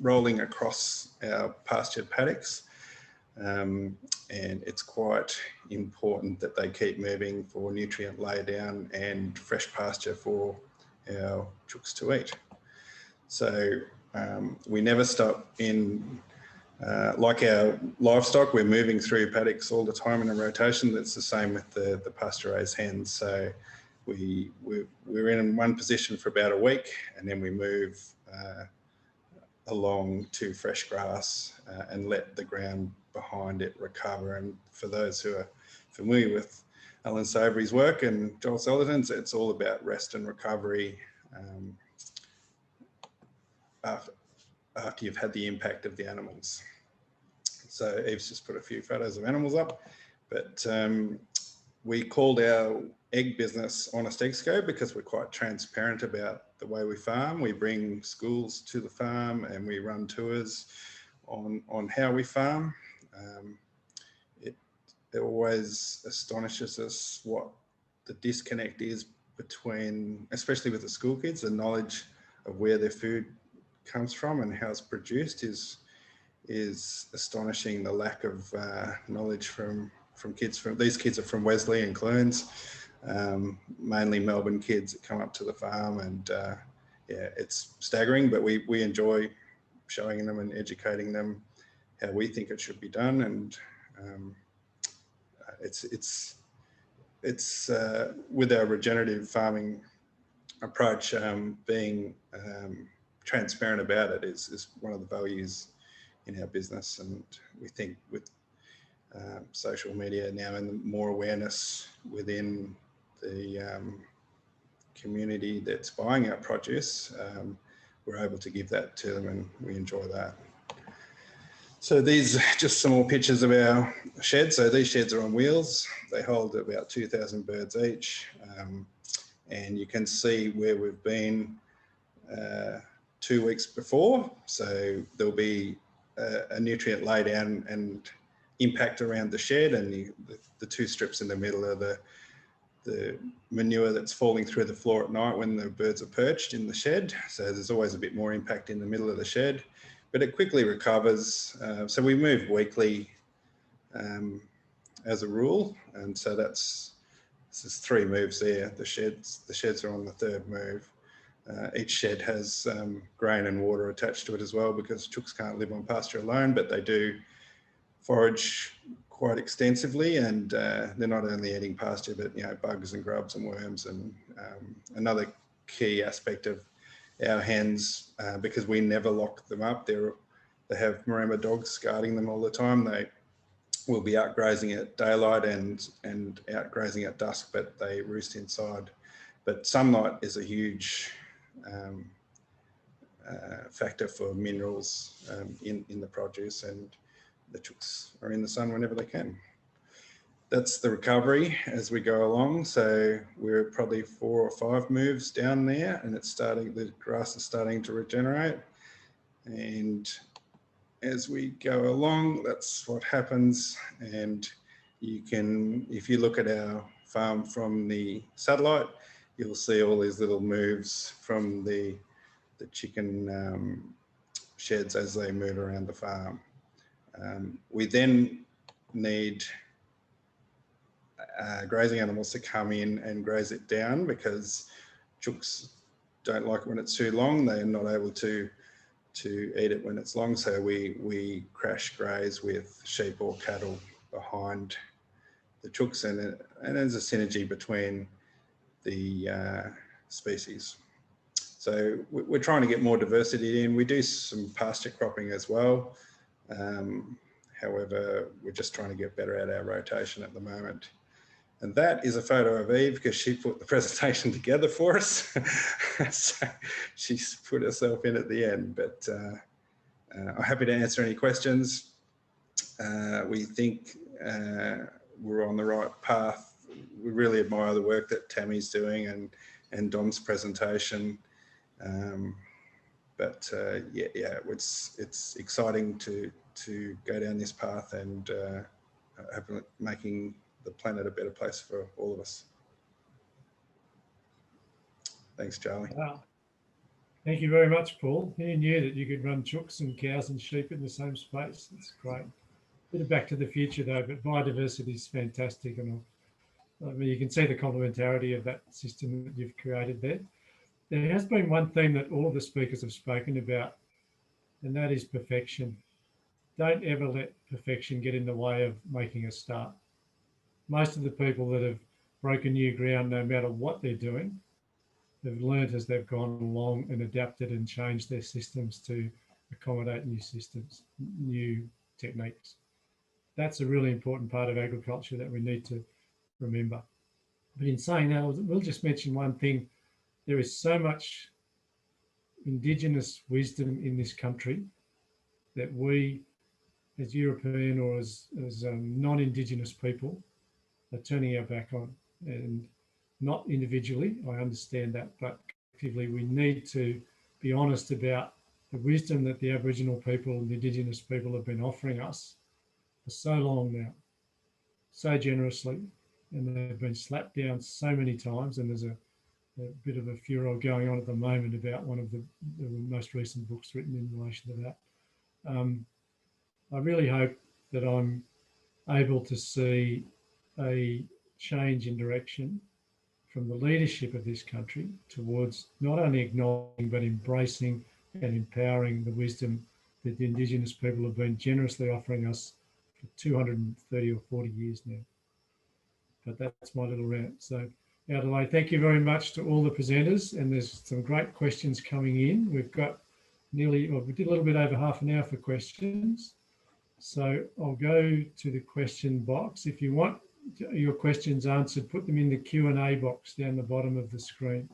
rolling across our pastured paddocks. And it's quite important that they keep moving for nutrient laydown and fresh pasture for our chooks to eat. So we never stop in, like our livestock, we're moving through paddocks all the time in a rotation. That's the same with the pasture-raised hens. So we're in one position for about a week, and then we move along to fresh grass and let the ground behind it recover. And for those who are familiar with Alan Savory's work and Joel Salatin's, it's all about rest and recovery after you've had the impact of the animals. So Eve's just put a few photos of animals up, but we called our egg business Honest Eggs Co because we're quite transparent about the way we farm. We bring schools to the farm and we run tours on how we farm. It always astonishes us what the disconnect is between, especially with the school kids, the knowledge of where their food comes from and how it's produced is astonishing. The lack of knowledge from kids. These kids are from Wesley and Clunes, mainly Melbourne kids that come up to the farm, and yeah, it's staggering, but we enjoy showing them and educating them how we think it should be done. And it's with our regenerative farming approach, being transparent about it is one of the values in our business. And we think with social media now and more awareness within the community that's buying our produce, we're able to give that to them, and we enjoy that. So these are just some more pictures of our sheds. So these sheds are on wheels. They hold about 2,000 birds each. And you can see where we've been 2 weeks before. So there'll be a nutrient laydown and impact around the shed, and the 2 strips in the middle are the manure that's falling through the floor at night when the birds are perched in the shed. So there's always a bit more impact in the middle of the shed. but it quickly recovers. So we move weekly as a rule, and so this is 3 moves there. The sheds are on the 3rd move. Each shed has grain and water attached to it as well, because chooks can't live on pasture alone, but they do forage quite extensively, and they're not only eating pasture, but bugs and grubs and worms. And another key aspect of our hens, because we never lock them up, they have Maremma dogs guarding them all the time. They will be out grazing at daylight and out grazing at dusk, but they roost inside. But sunlight is a huge factor for minerals in the produce, and the chooks are in the sun whenever they can. That's the recovery as we go along. So we're probably 4 or 5 moves down there, and the grass is starting to regenerate. And as we go along, that's what happens. And you can, if you look at our farm from the satellite, you'll see all these little moves from the chicken sheds as they move around the farm. We then need grazing animals to come in and graze it down, because chooks don't like it when it's too long. They're not able to eat it when it's long. So we crash graze with sheep or cattle behind the chooks, and there's a synergy between the species. So we're trying to get more diversity in. We do some pasture cropping as well. However, we're just trying to get better at our rotation at the moment. And that is a photo of Eve, because she put the presentation together for us. So she's put herself in at the end, but I'm happy to answer any questions. We think we're on the right path. We really admire the work that Tammy's doing and Dom's presentation. Yeah, it's exciting to go down this path and making the planet a better place for all of us. Thanks, Charlie. Wow. Thank you very much, Paul. Who knew that you could run chooks and cows and sheep in the same space? It's great. Bit of back to the future though, but biodiversity is fantastic, and I mean, you can see the complementarity of that system that you've created there. There has been one theme that all of the speakers have spoken about, and that is perfection. Don't ever let perfection get in the way of making a start. Most of the people that have broken new ground, no matter what they're doing, they've learned as they've gone along and adapted and changed their systems to accommodate new systems, new techniques. That's a really important part of agriculture that we need to remember. But in saying that, we'll just mention one thing. There is so much Indigenous wisdom in this country that we, as European or as non-Indigenous people, are turning our back on. And not individually, I understand that, but collectively we need to be honest about the wisdom that the Aboriginal people and the Indigenous people have been offering us for so long now, so generously, and they've been slapped down so many times. And there's a bit of a furor going on at the moment about one of the most recent books written in relation to that. I really hope that I'm able to see a change in direction from the leadership of this country towards not only acknowledging but embracing and empowering the wisdom that the Indigenous people have been generously offering us for 230 or 40 years now. But that's my little rant. So Adelaide, thank you very much to all the presenters, and there's some great questions coming in. We've got nearly, well, we did a little bit over half an hour for questions. So I'll go to the question box. If you want your questions answered, put them in the Q&A box down the bottom of the screen.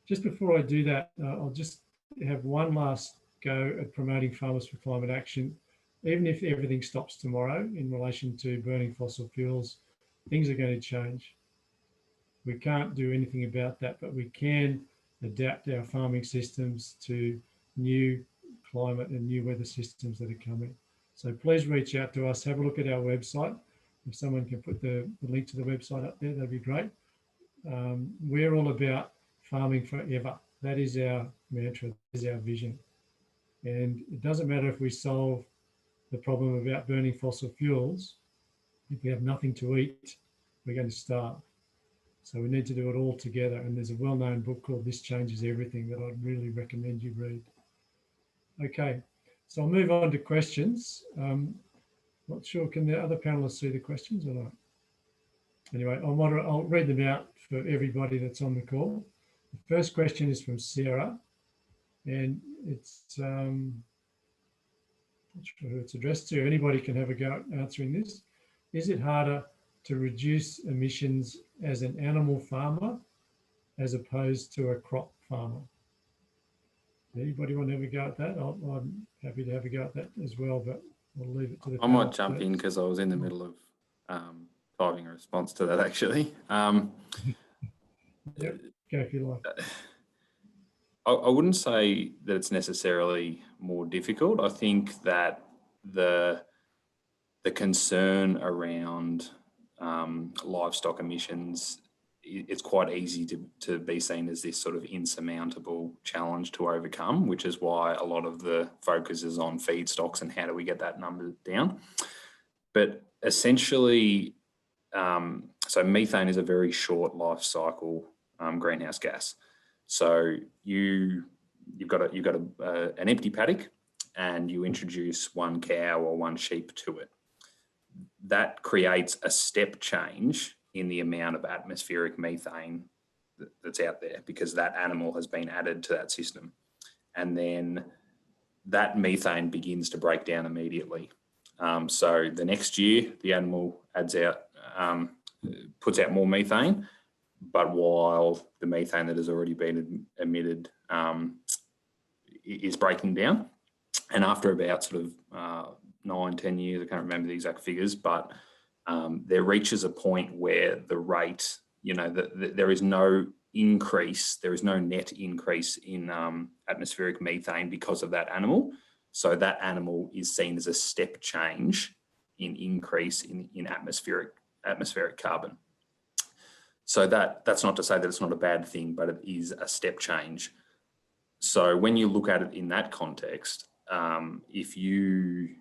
Just before I do that, I'll just have one last go at promoting Farmers for Climate Action. Even if everything stops tomorrow in relation to burning fossil fuels, things are going to change. We can't do anything about that, but we can adapt our farming systems to new climate and new weather systems that are coming. So please reach out to us, have a look at our website. If someone can put the link to the website up there, that'd be great. We're all about farming forever. That is our mantra, that is our vision. And it doesn't matter if we solve the problem about burning fossil fuels. If we have nothing to eat, we're going to starve. So we need to do it all together. And there's a well-known book called This Changes Everything that I'd really recommend you read. Okay, so I'll move on to questions. Not sure, can the other panelists see the questions or not? Anyway, I'll read them out for everybody that's on the call. The first question is from Sarah, and it's, not sure who it's addressed to. Anybody can have a go at answering this. Is it harder to reduce emissions as an animal farmer as opposed to a crop farmer? Anybody want to have a go at that? I'm happy to have a go at that as well, but I'll leave it to the I might jump in because I was in the middle of typing a response to that actually. Yep, go if you like. I wouldn't say that it's necessarily more difficult. I think that the concern around livestock emissions, it's quite easy to be seen as this sort of insurmountable challenge to overcome, which is why a lot of the focus is on feedstocks and how do we get that number down. But essentially, so methane is a very short life cycle greenhouse gas. So you've got an empty paddock and you introduce one cow or one sheep to it. That creates a step change in the amount of atmospheric methane that's out there because that animal has been added to that system. And then that methane begins to break down immediately. So the next year, the animal puts out more methane, but while the methane that has already been emitted is breaking down. And after about sort of 9-10 years, I can't remember the exact figures, but there reaches a point where the rate, there is no increase, there is no net increase in atmospheric methane because of that animal. So that animal is seen as a step change in increase in atmospheric carbon. So that's not to say that it's not a bad thing, but it is a step change. So when you look at it in that context, if you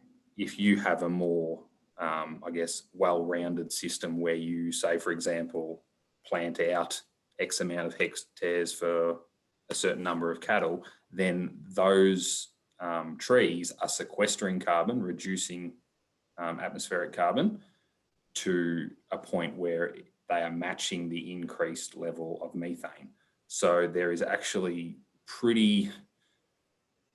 have a more, I guess, well-rounded system where you say, for example, plant out X amount of hectares for a certain number of cattle, then those trees are sequestering carbon, reducing atmospheric carbon to a point where they are matching the increased level of methane. So there is actually pretty,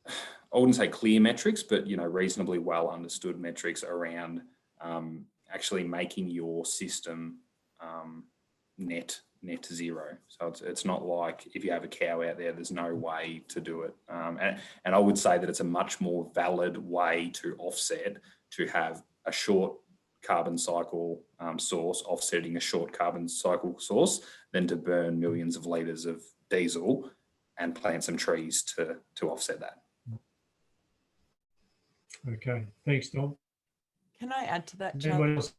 I wouldn't say clear metrics, but reasonably well understood metrics around actually making your system net zero. So it's not like if you have a cow out there, there's no way to do it. And I would say that it's a much more valid way to offset, to have a short carbon cycle source offsetting a short carbon cycle source than to burn millions of litres of diesel and plant some trees to offset that. Okay, thanks, Dom. Can I add to that, Anybody Charlie? else?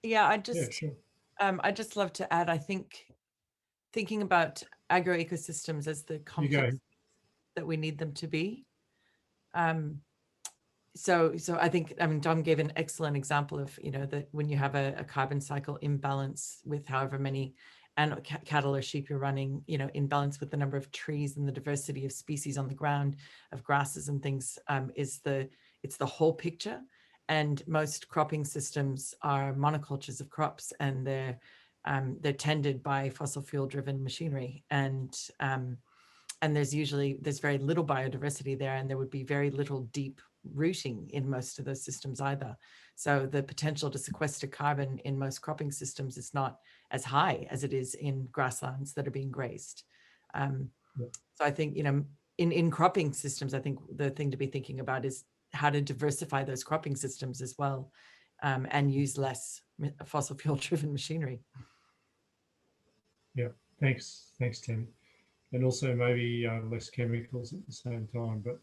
Yeah, I Sure. I just love to add, I think thinking about agroecosystems as the complex that we need them to be. So I think, Dom gave an excellent example of, that when you have a carbon cycle imbalance with however many cattle or sheep you're running, in balance with the number of trees and the diversity of species on the ground, of grasses and things, it's the whole picture. And most cropping systems are monocultures of crops, and they're tended by fossil fuel driven machinery. And there's very little biodiversity there, and there would be very little deep rooting in most of those systems either. So the potential to sequester carbon in most cropping systems is not as high as it is in grasslands that are being grazed. So I think, in cropping systems, I think the thing to be thinking about is how to diversify those cropping systems as well, and use less fossil fuel driven machinery. Yeah, thanks, Tammy. And also maybe less chemicals at the same time. But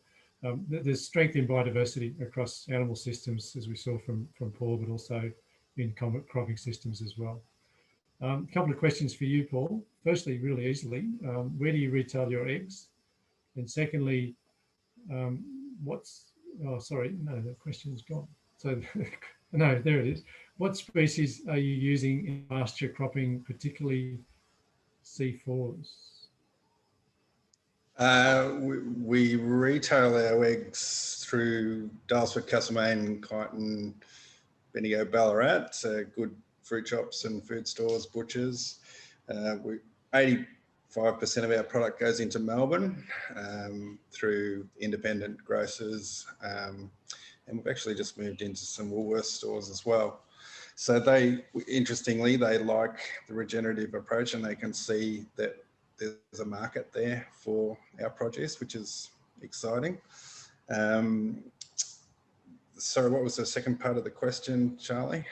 there's strength in biodiversity across animal systems, as we saw from Paul, but also in cropping systems as well. A couple of questions for you, Paul. Firstly, really easily, where do you retail your eggs? And secondly, oh, sorry, no, the question's gone. So, no, there it is. What species are you using in pasture cropping, particularly C4s? We retail our eggs through Dalesford, Castlemaine, Kyneton, Bendigo, Ballarat, good fruit shops and food stores, butchers. 85% of our product goes into Melbourne through independent grocers, and we've actually just moved into some Woolworths stores as well. So interestingly, they like the regenerative approach, and they can see that there's a market there for our produce, which is exciting. Sorry, what was the second part of the question, Charlie?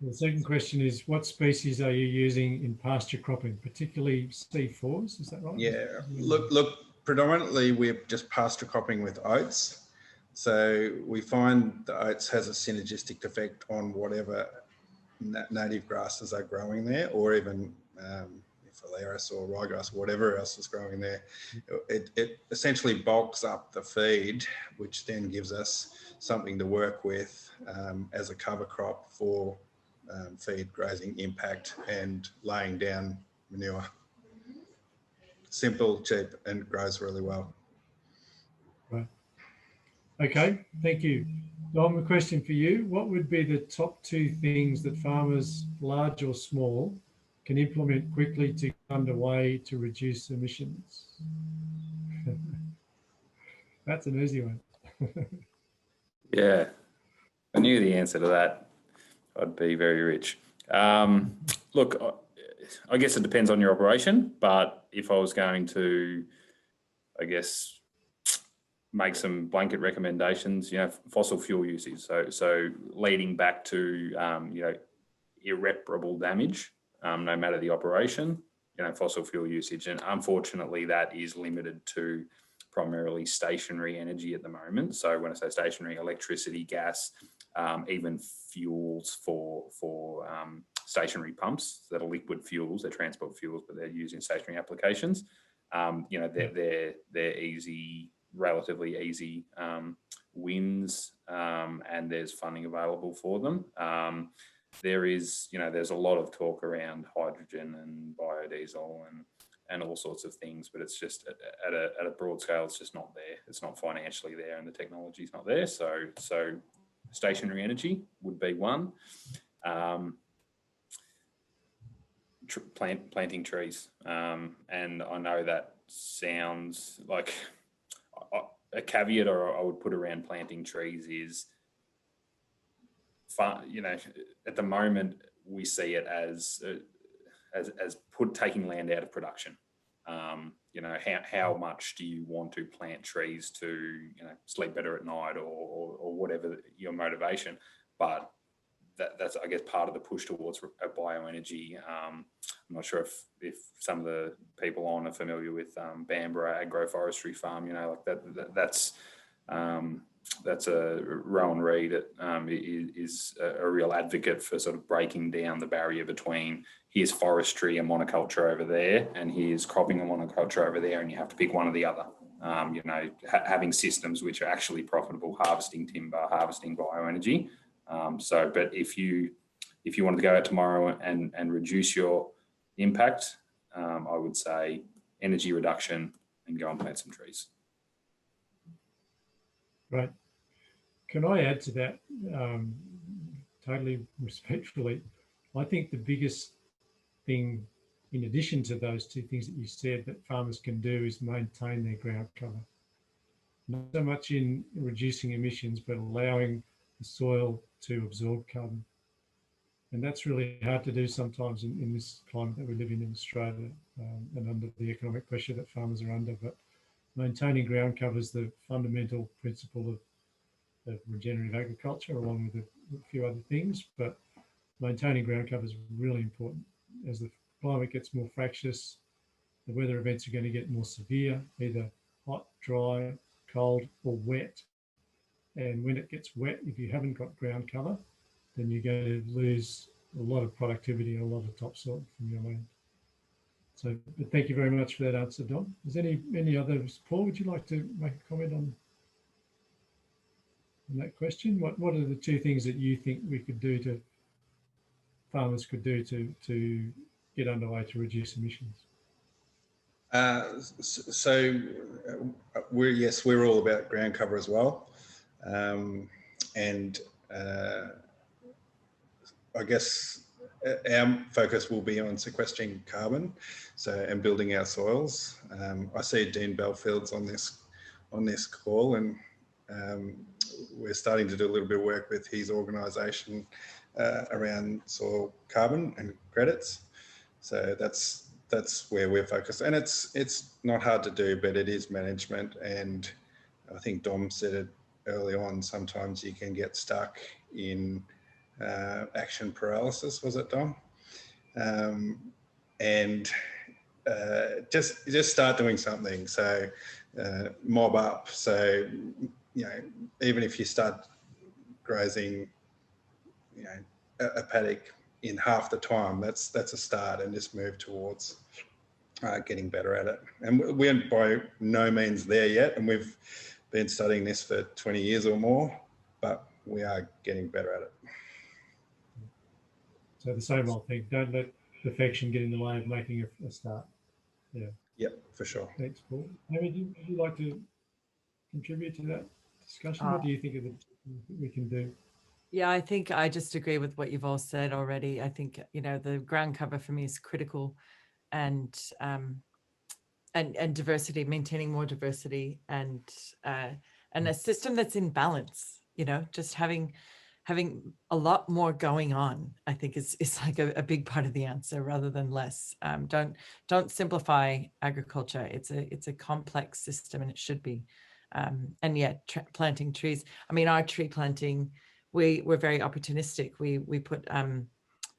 The second question is, what species are you using in pasture cropping, particularly C4s? Is that right? Yeah, look, predominantly we're just pasture cropping with oats. So we find the oats has a synergistic effect on whatever native grasses are growing there, or even phalaris or ryegrass, whatever else is growing there. It essentially bulks up the feed, which then gives us something to work with as a cover crop for feed, grazing impact, and laying down manure. Simple, cheap, and grows really well. Right. Okay, thank you. Dom, a question for you. What would be the top 2 things that farmers, large or small, can implement quickly to get underway to reduce emissions? That's an easy one. Yeah, I knew the answer to that. I'd be very rich. Look, I guess it depends on your operation, but if I was going to, I guess, make some blanket recommendations, fossil fuel usage. So leading back to, irreparable damage, no matter the operation, fossil fuel usage. And unfortunately, that is limited to primarily stationary energy at the moment. So when I say stationary, electricity, gas, even fuels for stationary pumps that are liquid fuels, they're transport fuels, but they're used in stationary applications. They're easy, relatively easy wins, and there's funding available for them. There's a lot of talk around hydrogen and biodiesel and all sorts of things, but it's just at a broad scale, it's just not there. It's not financially there, and the technology is not there. So stationary energy would be one. Planting trees, and I know that sounds like a caveat, or I would put around planting trees is, at the moment we see it as taking land out of production. How much do you want to plant trees to sleep better at night, or whatever your motivation? But that's, I guess, part of the push towards bioenergy. I'm not sure if some of the people on are familiar with Bamborough Agroforestry Farm. That's a Rowan Reed is a real advocate for sort of breaking down the barrier between here's forestry and monoculture over there, and here's cropping and monoculture over there, and you have to pick one or the other. Having systems which are actually profitable, harvesting timber, harvesting bioenergy. But if you wanted to go out tomorrow and reduce your impact, I would say energy reduction and go and plant some trees. Right. Can I add to that, totally respectfully? I think the biggest thing, in addition to those 2 things that you said, that farmers can do is maintain their ground cover. Not so much in reducing emissions, but allowing the soil to absorb carbon. And that's really hard to do sometimes in this climate that we live in Australia, and under the economic pressure that farmers are under. But maintaining ground cover is the fundamental principle of regenerative agriculture, along with a few other things. But maintaining ground cover is really important. As the climate gets more fractious, the weather events are going to get more severe, either hot, dry, cold, or wet. And when it gets wet, if you haven't got ground cover, then you're going to lose a lot of productivity and a lot of topsoil from your land. So but thank you very much for that answer, Dom. Is any others? Paul, would you like to make a comment on that question? What are the two things that you think we could do farmers could do to get underway to reduce emissions? We're all about ground cover as well, and I guess our focus will be on sequestering carbon, and building our soils. I see Dean Belfield's on this call, and we're starting to do a little bit of work with his organisation around soil carbon and credits. So that's where we're focused, and it's not hard to do, but it is management. And I think Dom said it early on. Sometimes you can get stuck in action paralysis. Was it, Dom? Just start doing something. So mob up. So even if you start grazing, a paddock in half the time, that's a start, and just move towards getting better at it. And we're by no means there yet, and we've been studying this for 20 years or more, but we are getting better at it. So the same old thing, don't let perfection get in the way of making a start. Yeah. Yep, for sure. Thanks, Paul. Tammy, would you like to contribute to that discussion? What do you think of we can do? Yeah, I think I just agree with what you've all said already. I think, the ground cover for me is critical, and diversity, maintaining more diversity, and a system that's in balance, just having a lot more going on, I think is like a big part of the answer rather than less. Don't simplify agriculture. It's a complex system, and it should be. And yet planting trees. I mean, our tree planting, we're very opportunistic. We put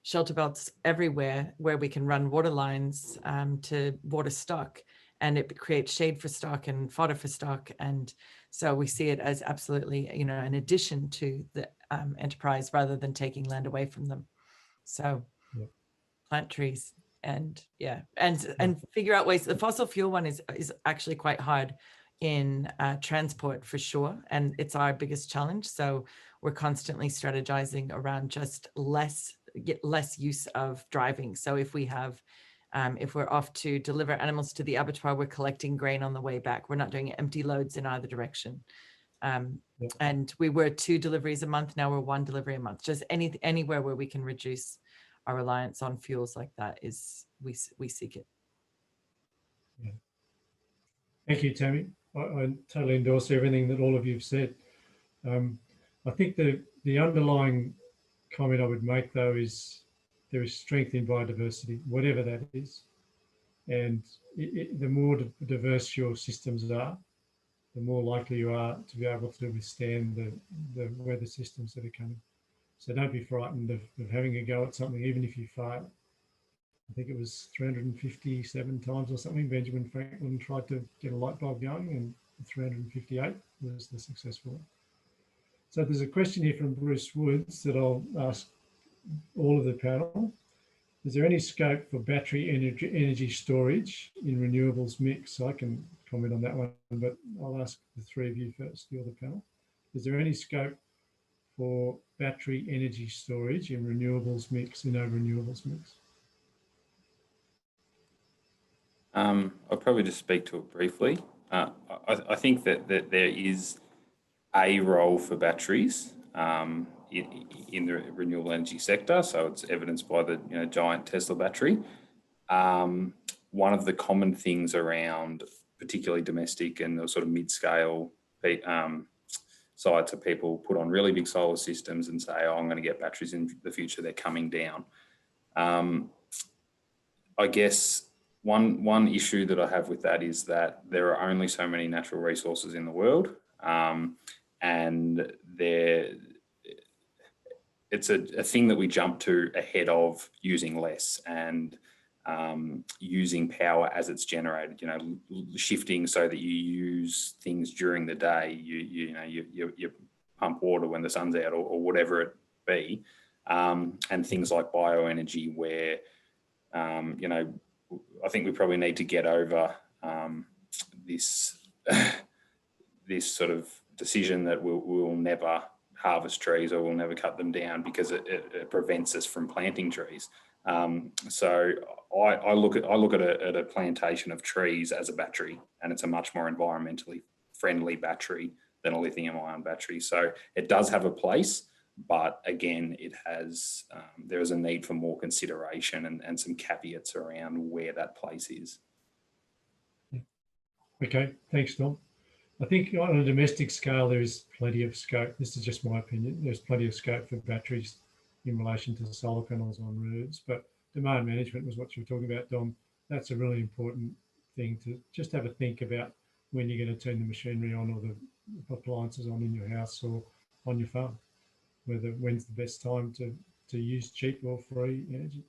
shelter belts everywhere where we can run water lines to water stock, and it creates shade for stock and fodder for stock. And so we see it as absolutely, an addition to the enterprise rather than taking land away from them. So plant trees and figure out ways. The fossil fuel one is actually quite hard in transport for sure, and it's our biggest challenge. So we're constantly strategizing around just less use of driving. So if we have if we're off to deliver animals to the abattoir, we're collecting grain on the way back. We're not doing empty loads in either direction. And we were 2 deliveries a month. Now we're 1 delivery a month. Just anywhere where we can reduce our reliance on fuels like that is we seek it. Yeah. Thank you, Tammy. I totally endorse everything that all of you've said. I think the underlying comment I would make, though, is there is strength in biodiversity, whatever that is. And the more diverse your systems are, the more likely you are to be able to withstand the weather systems that are coming. So don't be frightened of having a go at something, even if you fail. I think it was 357 times or something Benjamin Franklin tried to get a light bulb going, and 358 was the successful one. So there's a question here from Bruce Woods that I'll ask all of the panel. Is there any scope for battery energy storage in renewables mix? So I can comment on that one, but I'll ask the 3 of you first, the other panel. Is there any scope for battery energy storage in renewables mix, in our renewables mix? I'll probably just speak to it briefly. I think that there is a role for batteries in the renewable energy sector. So it's evidenced by the giant Tesla battery. One of the common things around particularly domestic and the sort of mid-scale sites, of people put on really big solar systems and say, oh, I'm going to get batteries in the future, they're coming down. I guess one issue that I have with that is that there are only so many natural resources in the world, and it's a thing that we jump to ahead of using less and using power as it's generated, shifting so that you use things during the day, you pump water when the sun's out or whatever it be, and things like bioenergy where I think we probably need to get over this this sort of decision that we'll never harvest trees or we'll never cut them down because it prevents us from planting trees. So I look at a plantation of trees as a battery, and it's a much more environmentally friendly battery than a lithium-ion battery. So it does have a place, but again, it has there is a need for more consideration and some caveats around where that place is. Okay, thanks, Tom. I think on a domestic scale, there is plenty of scope. This is just my opinion. There's plenty of scope for batteries in relation to solar panels on roofs, but demand management was what you were talking about, Dom. That's a really important thing to just have a think about when you're going to turn the machinery on or the appliances on in your house or on your farm, when's the best time to use cheap or free energy.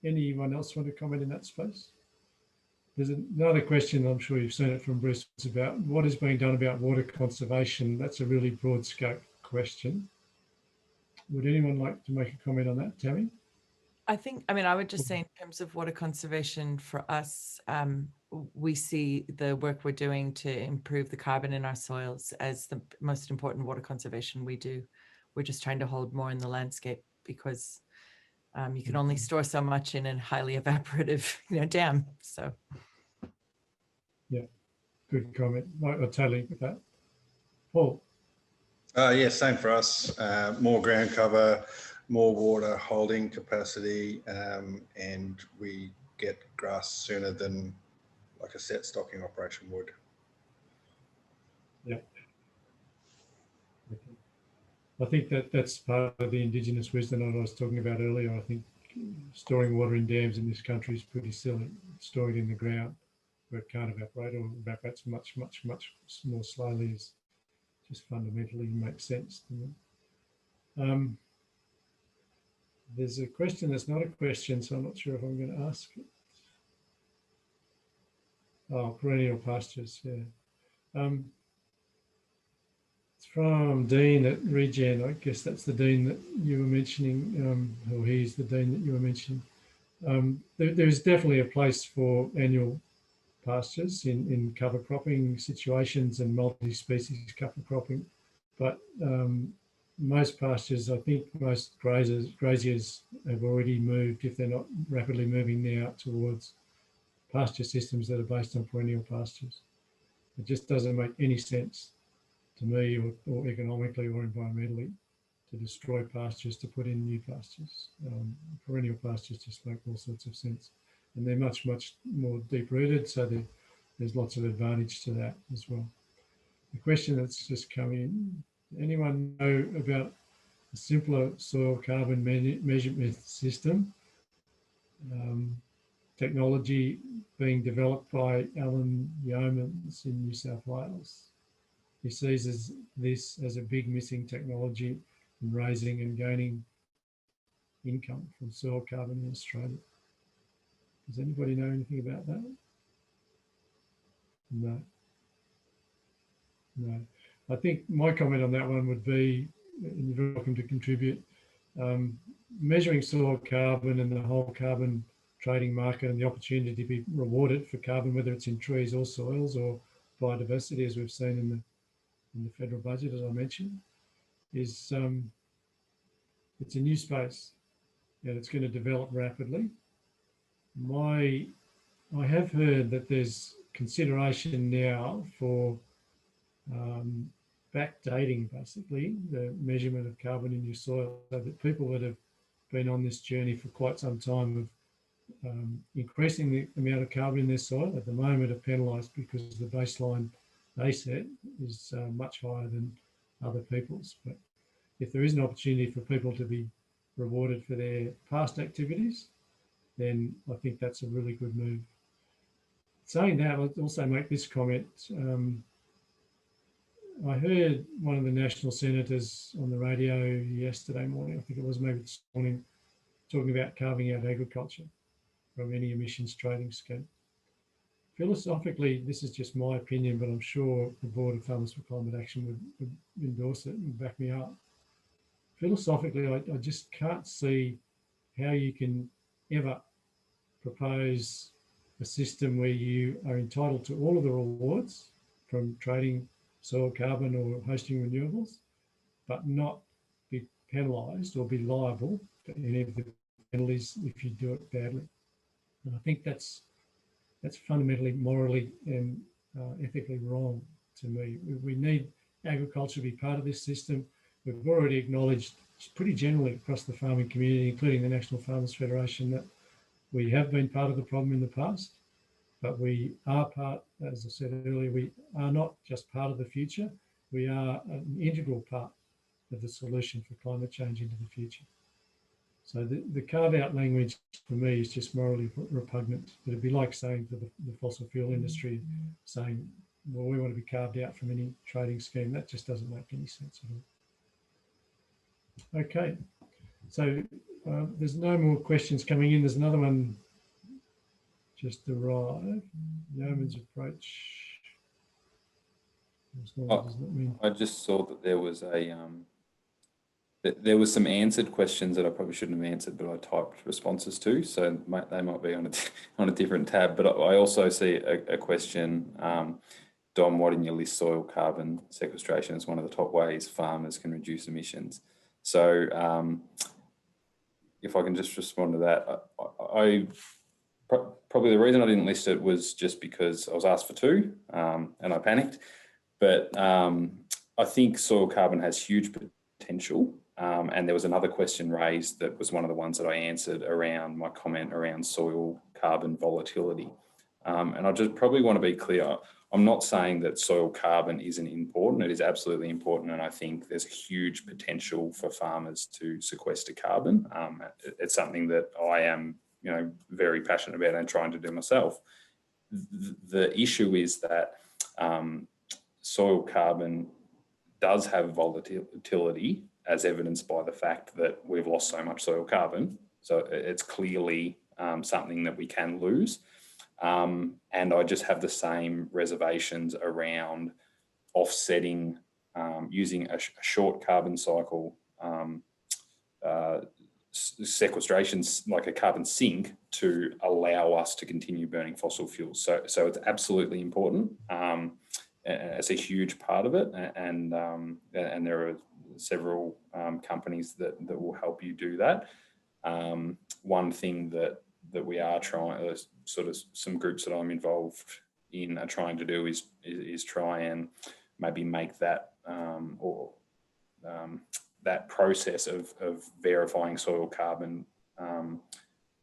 Anyone else want to comment in that space? There's another question, I'm sure you've seen it from Bruce, it's about what is being done about water conservation. That's a really broad scope question. Would anyone like to make a comment on that, Tammy? I would just say in terms of water conservation for us, we see the work we're doing to improve the carbon in our soils as the most important water conservation we do. We're just trying to hold more in the landscape because you can only store so much in a highly evaporative dam. So. Yeah, good comment. I totally with that. Paul? Yeah, same for us. More ground cover, more water holding capacity, and we get grass sooner than like a set stocking operation would. Yeah. I think that's part of the Indigenous wisdom that I was talking about earlier. I think storing water in dams in this country is pretty silly. Storing it in the ground where it can't evaporate or evaporates much more slowly is just fundamentally makes sense to me. There's a question that's not a question, so I'm not sure if I'm going to ask it. Oh, perennial pastures, yeah. It's from Dean at Regen. I guess that's the Dean that you were mentioning, or he's the Dean that you were mentioning. There's definitely a place for annual pastures in cover cropping situations and multi-species cover cropping, but most pastures, I think most graziers have already moved, if they're not rapidly moving now, towards pasture systems that are based on perennial pastures. It just doesn't make any sense to me or economically or environmentally to destroy pastures to put in new pastures. Perennial pastures just make all sorts of sense. And they're much more deep-rooted, so there's lots of advantage to that as well. The question that's just come in, anyone know about a simpler soil carbon measurement system? Technology being developed by Alan Yeomans in New South Wales. He sees this as a big missing technology in raising and gaining income from soil carbon in Australia. Does anybody know anything about that? No. No. I think my comment on that one would be, and you're very welcome to contribute, measuring soil carbon and the whole carbon trading market and the opportunity to be rewarded for carbon, whether it's in trees or soils or biodiversity, as we've seen in the federal budget, as I mentioned, is it's a new space and it's going to develop rapidly. I have heard that there's consideration now for backdating, basically, the measurement of carbon in your soil, so that people that have been on this journey for quite some time of increasing the amount of carbon in their soil at the moment are penalised because the baseline they set is much higher than other people's. But if there is an opportunity for people to be rewarded for their past activities, then I think that's a really good move. Saying that, I'll also make this comment. I heard one of the national senators on the radio yesterday morning, I think it was maybe this morning, talking about carving out agriculture from any emissions trading scheme. Philosophically, this is just my opinion, but I'm sure the Board of Farmers for Climate Action would endorse it and back me up. Philosophically, I just can't see how you can ever propose a system where you are entitled to all of the rewards from trading soil carbon or hosting renewables, but not be penalised or be liable for any of the penalties if you do it badly. And I think that's fundamentally morally and ethically wrong to me. We need agriculture to be part of this system. We've already acknowledged pretty generally across the farming community, including the National Farmers Federation, that we have been part of the problem in the past, but we are part, as I said earlier, we are not just part of the future, we are an integral part of the solution for climate change into the future. So the carve-out language for me is just morally repugnant. It'd be like saying to the fossil fuel industry, saying, well, we want to be carved out from any trading scheme. That just doesn't make any sense at all. Okay, so there's no more questions coming in. There's another one just arrived. Yeoman's approach. I just saw that there was there was some answered questions that I probably shouldn't have answered, but I typed responses to, so they might be on a different tab. But I also see a question, Dom, why didn't you list soil carbon sequestration as one of the top ways farmers can reduce emissions? So if I can just respond to that, probably the reason I didn't list it was just because I was asked for two and I panicked. But I think soil carbon has huge potential. And there was another question raised that was one of the ones that I answered around my comment around soil carbon volatility. And I just probably want to be clear, I'm not saying that soil carbon isn't important. It is absolutely important. And I think there's a huge potential for farmers to sequester carbon. It's something that I am, very passionate about and trying to do myself. The issue is that soil carbon does have volatility, as evidenced by the fact that we've lost so much soil carbon. So it's clearly something that we can lose. And I just have the same reservations around offsetting, using a short carbon cycle sequestration, like a carbon sink, to allow us to continue burning fossil fuels. So it's absolutely important. It's a huge part of it, and there are several companies that will help you do that. One thing that we are trying, sort of some groups that I'm involved in are trying to do is try and maybe make that that process of verifying soil carbon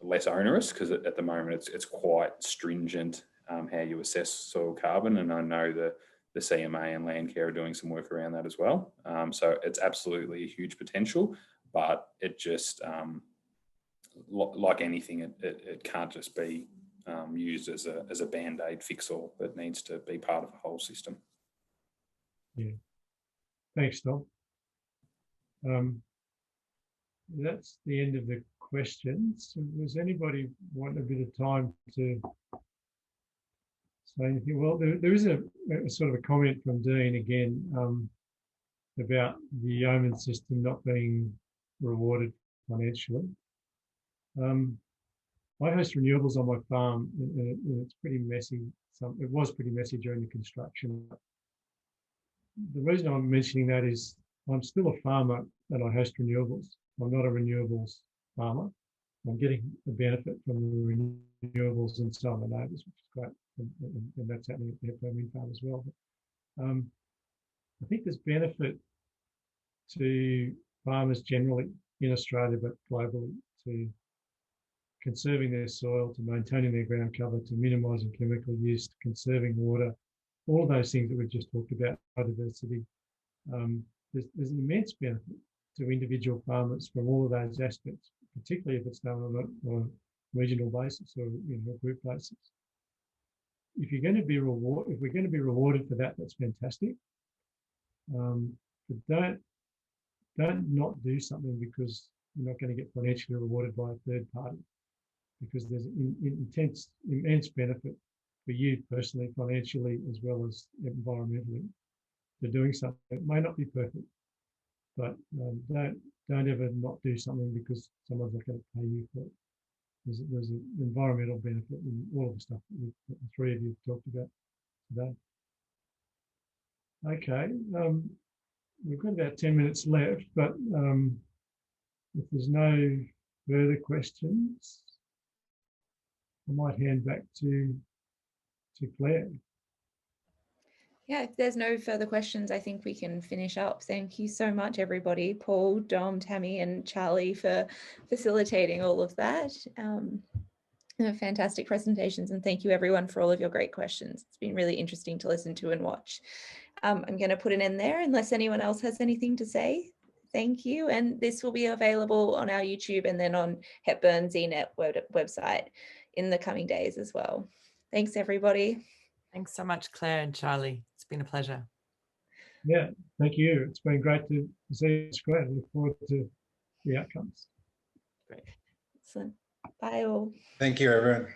less onerous, because at the moment it's quite stringent how you assess soil carbon, and I know the CMA and Landcare are doing some work around that as well. So it's absolutely a huge potential, but it just, like anything, it can't just be used as a band-aid fix-all. It needs to be part of the whole system. Yeah. Thanks, Tom. That's the end of the questions. Does anybody want a bit of time to say anything? Well, there is a sort of a comment from Dean again about the yeoman system not being rewarded financially. I host renewables on my farm, and it's pretty messy. It was pretty messy during the construction. The reason I'm mentioning that is I'm still a farmer and I host renewables. I'm not a renewables farmer. I'm getting the benefit from the renewables and so on my neighbours, which is great. And that's happening at the Hepburn wind farm as well. But, I think there's benefit to farmers generally in Australia, but globally, to conserving their soil, to maintaining their ground cover, to minimising chemical use, to conserving water, all of those things that we've just talked about, biodiversity. There's an immense benefit to individual farmers from all of those aspects, particularly if it's done on a regional basis or a group basis. If we're going to be rewarded for that, that's fantastic. But don't not do something because you're not going to get financially rewarded by a third party, because there's immense benefit for you personally, financially, as well as environmentally, to doing something. It may not be perfect, but don't ever not do something because someone's not going to pay you for it. there's an environmental benefit in all of the stuff that the three of you have talked about today. Okay, we've got about 10 minutes left, but if there's no further questions, I might hand back to Claire. Yeah, if there's no further questions, I think we can finish up. Thank you so much, everybody. Paul, Dom, Tammy, and Charlie for facilitating all of that. Fantastic presentations, and thank you everyone for all of your great questions. It's been really interesting to listen to and watch. I'm going to put an end there unless anyone else has anything to say. Thank you, and this will be available on our YouTube and then on Hepburn Z-NET website in the coming days as well. Thanks, everybody. Thanks so much, Claire and Charlie. It's been a pleasure. Yeah, thank you. It's been great to see you square. I look forward to the outcomes. Great. Excellent. Bye all. Thank you, everyone.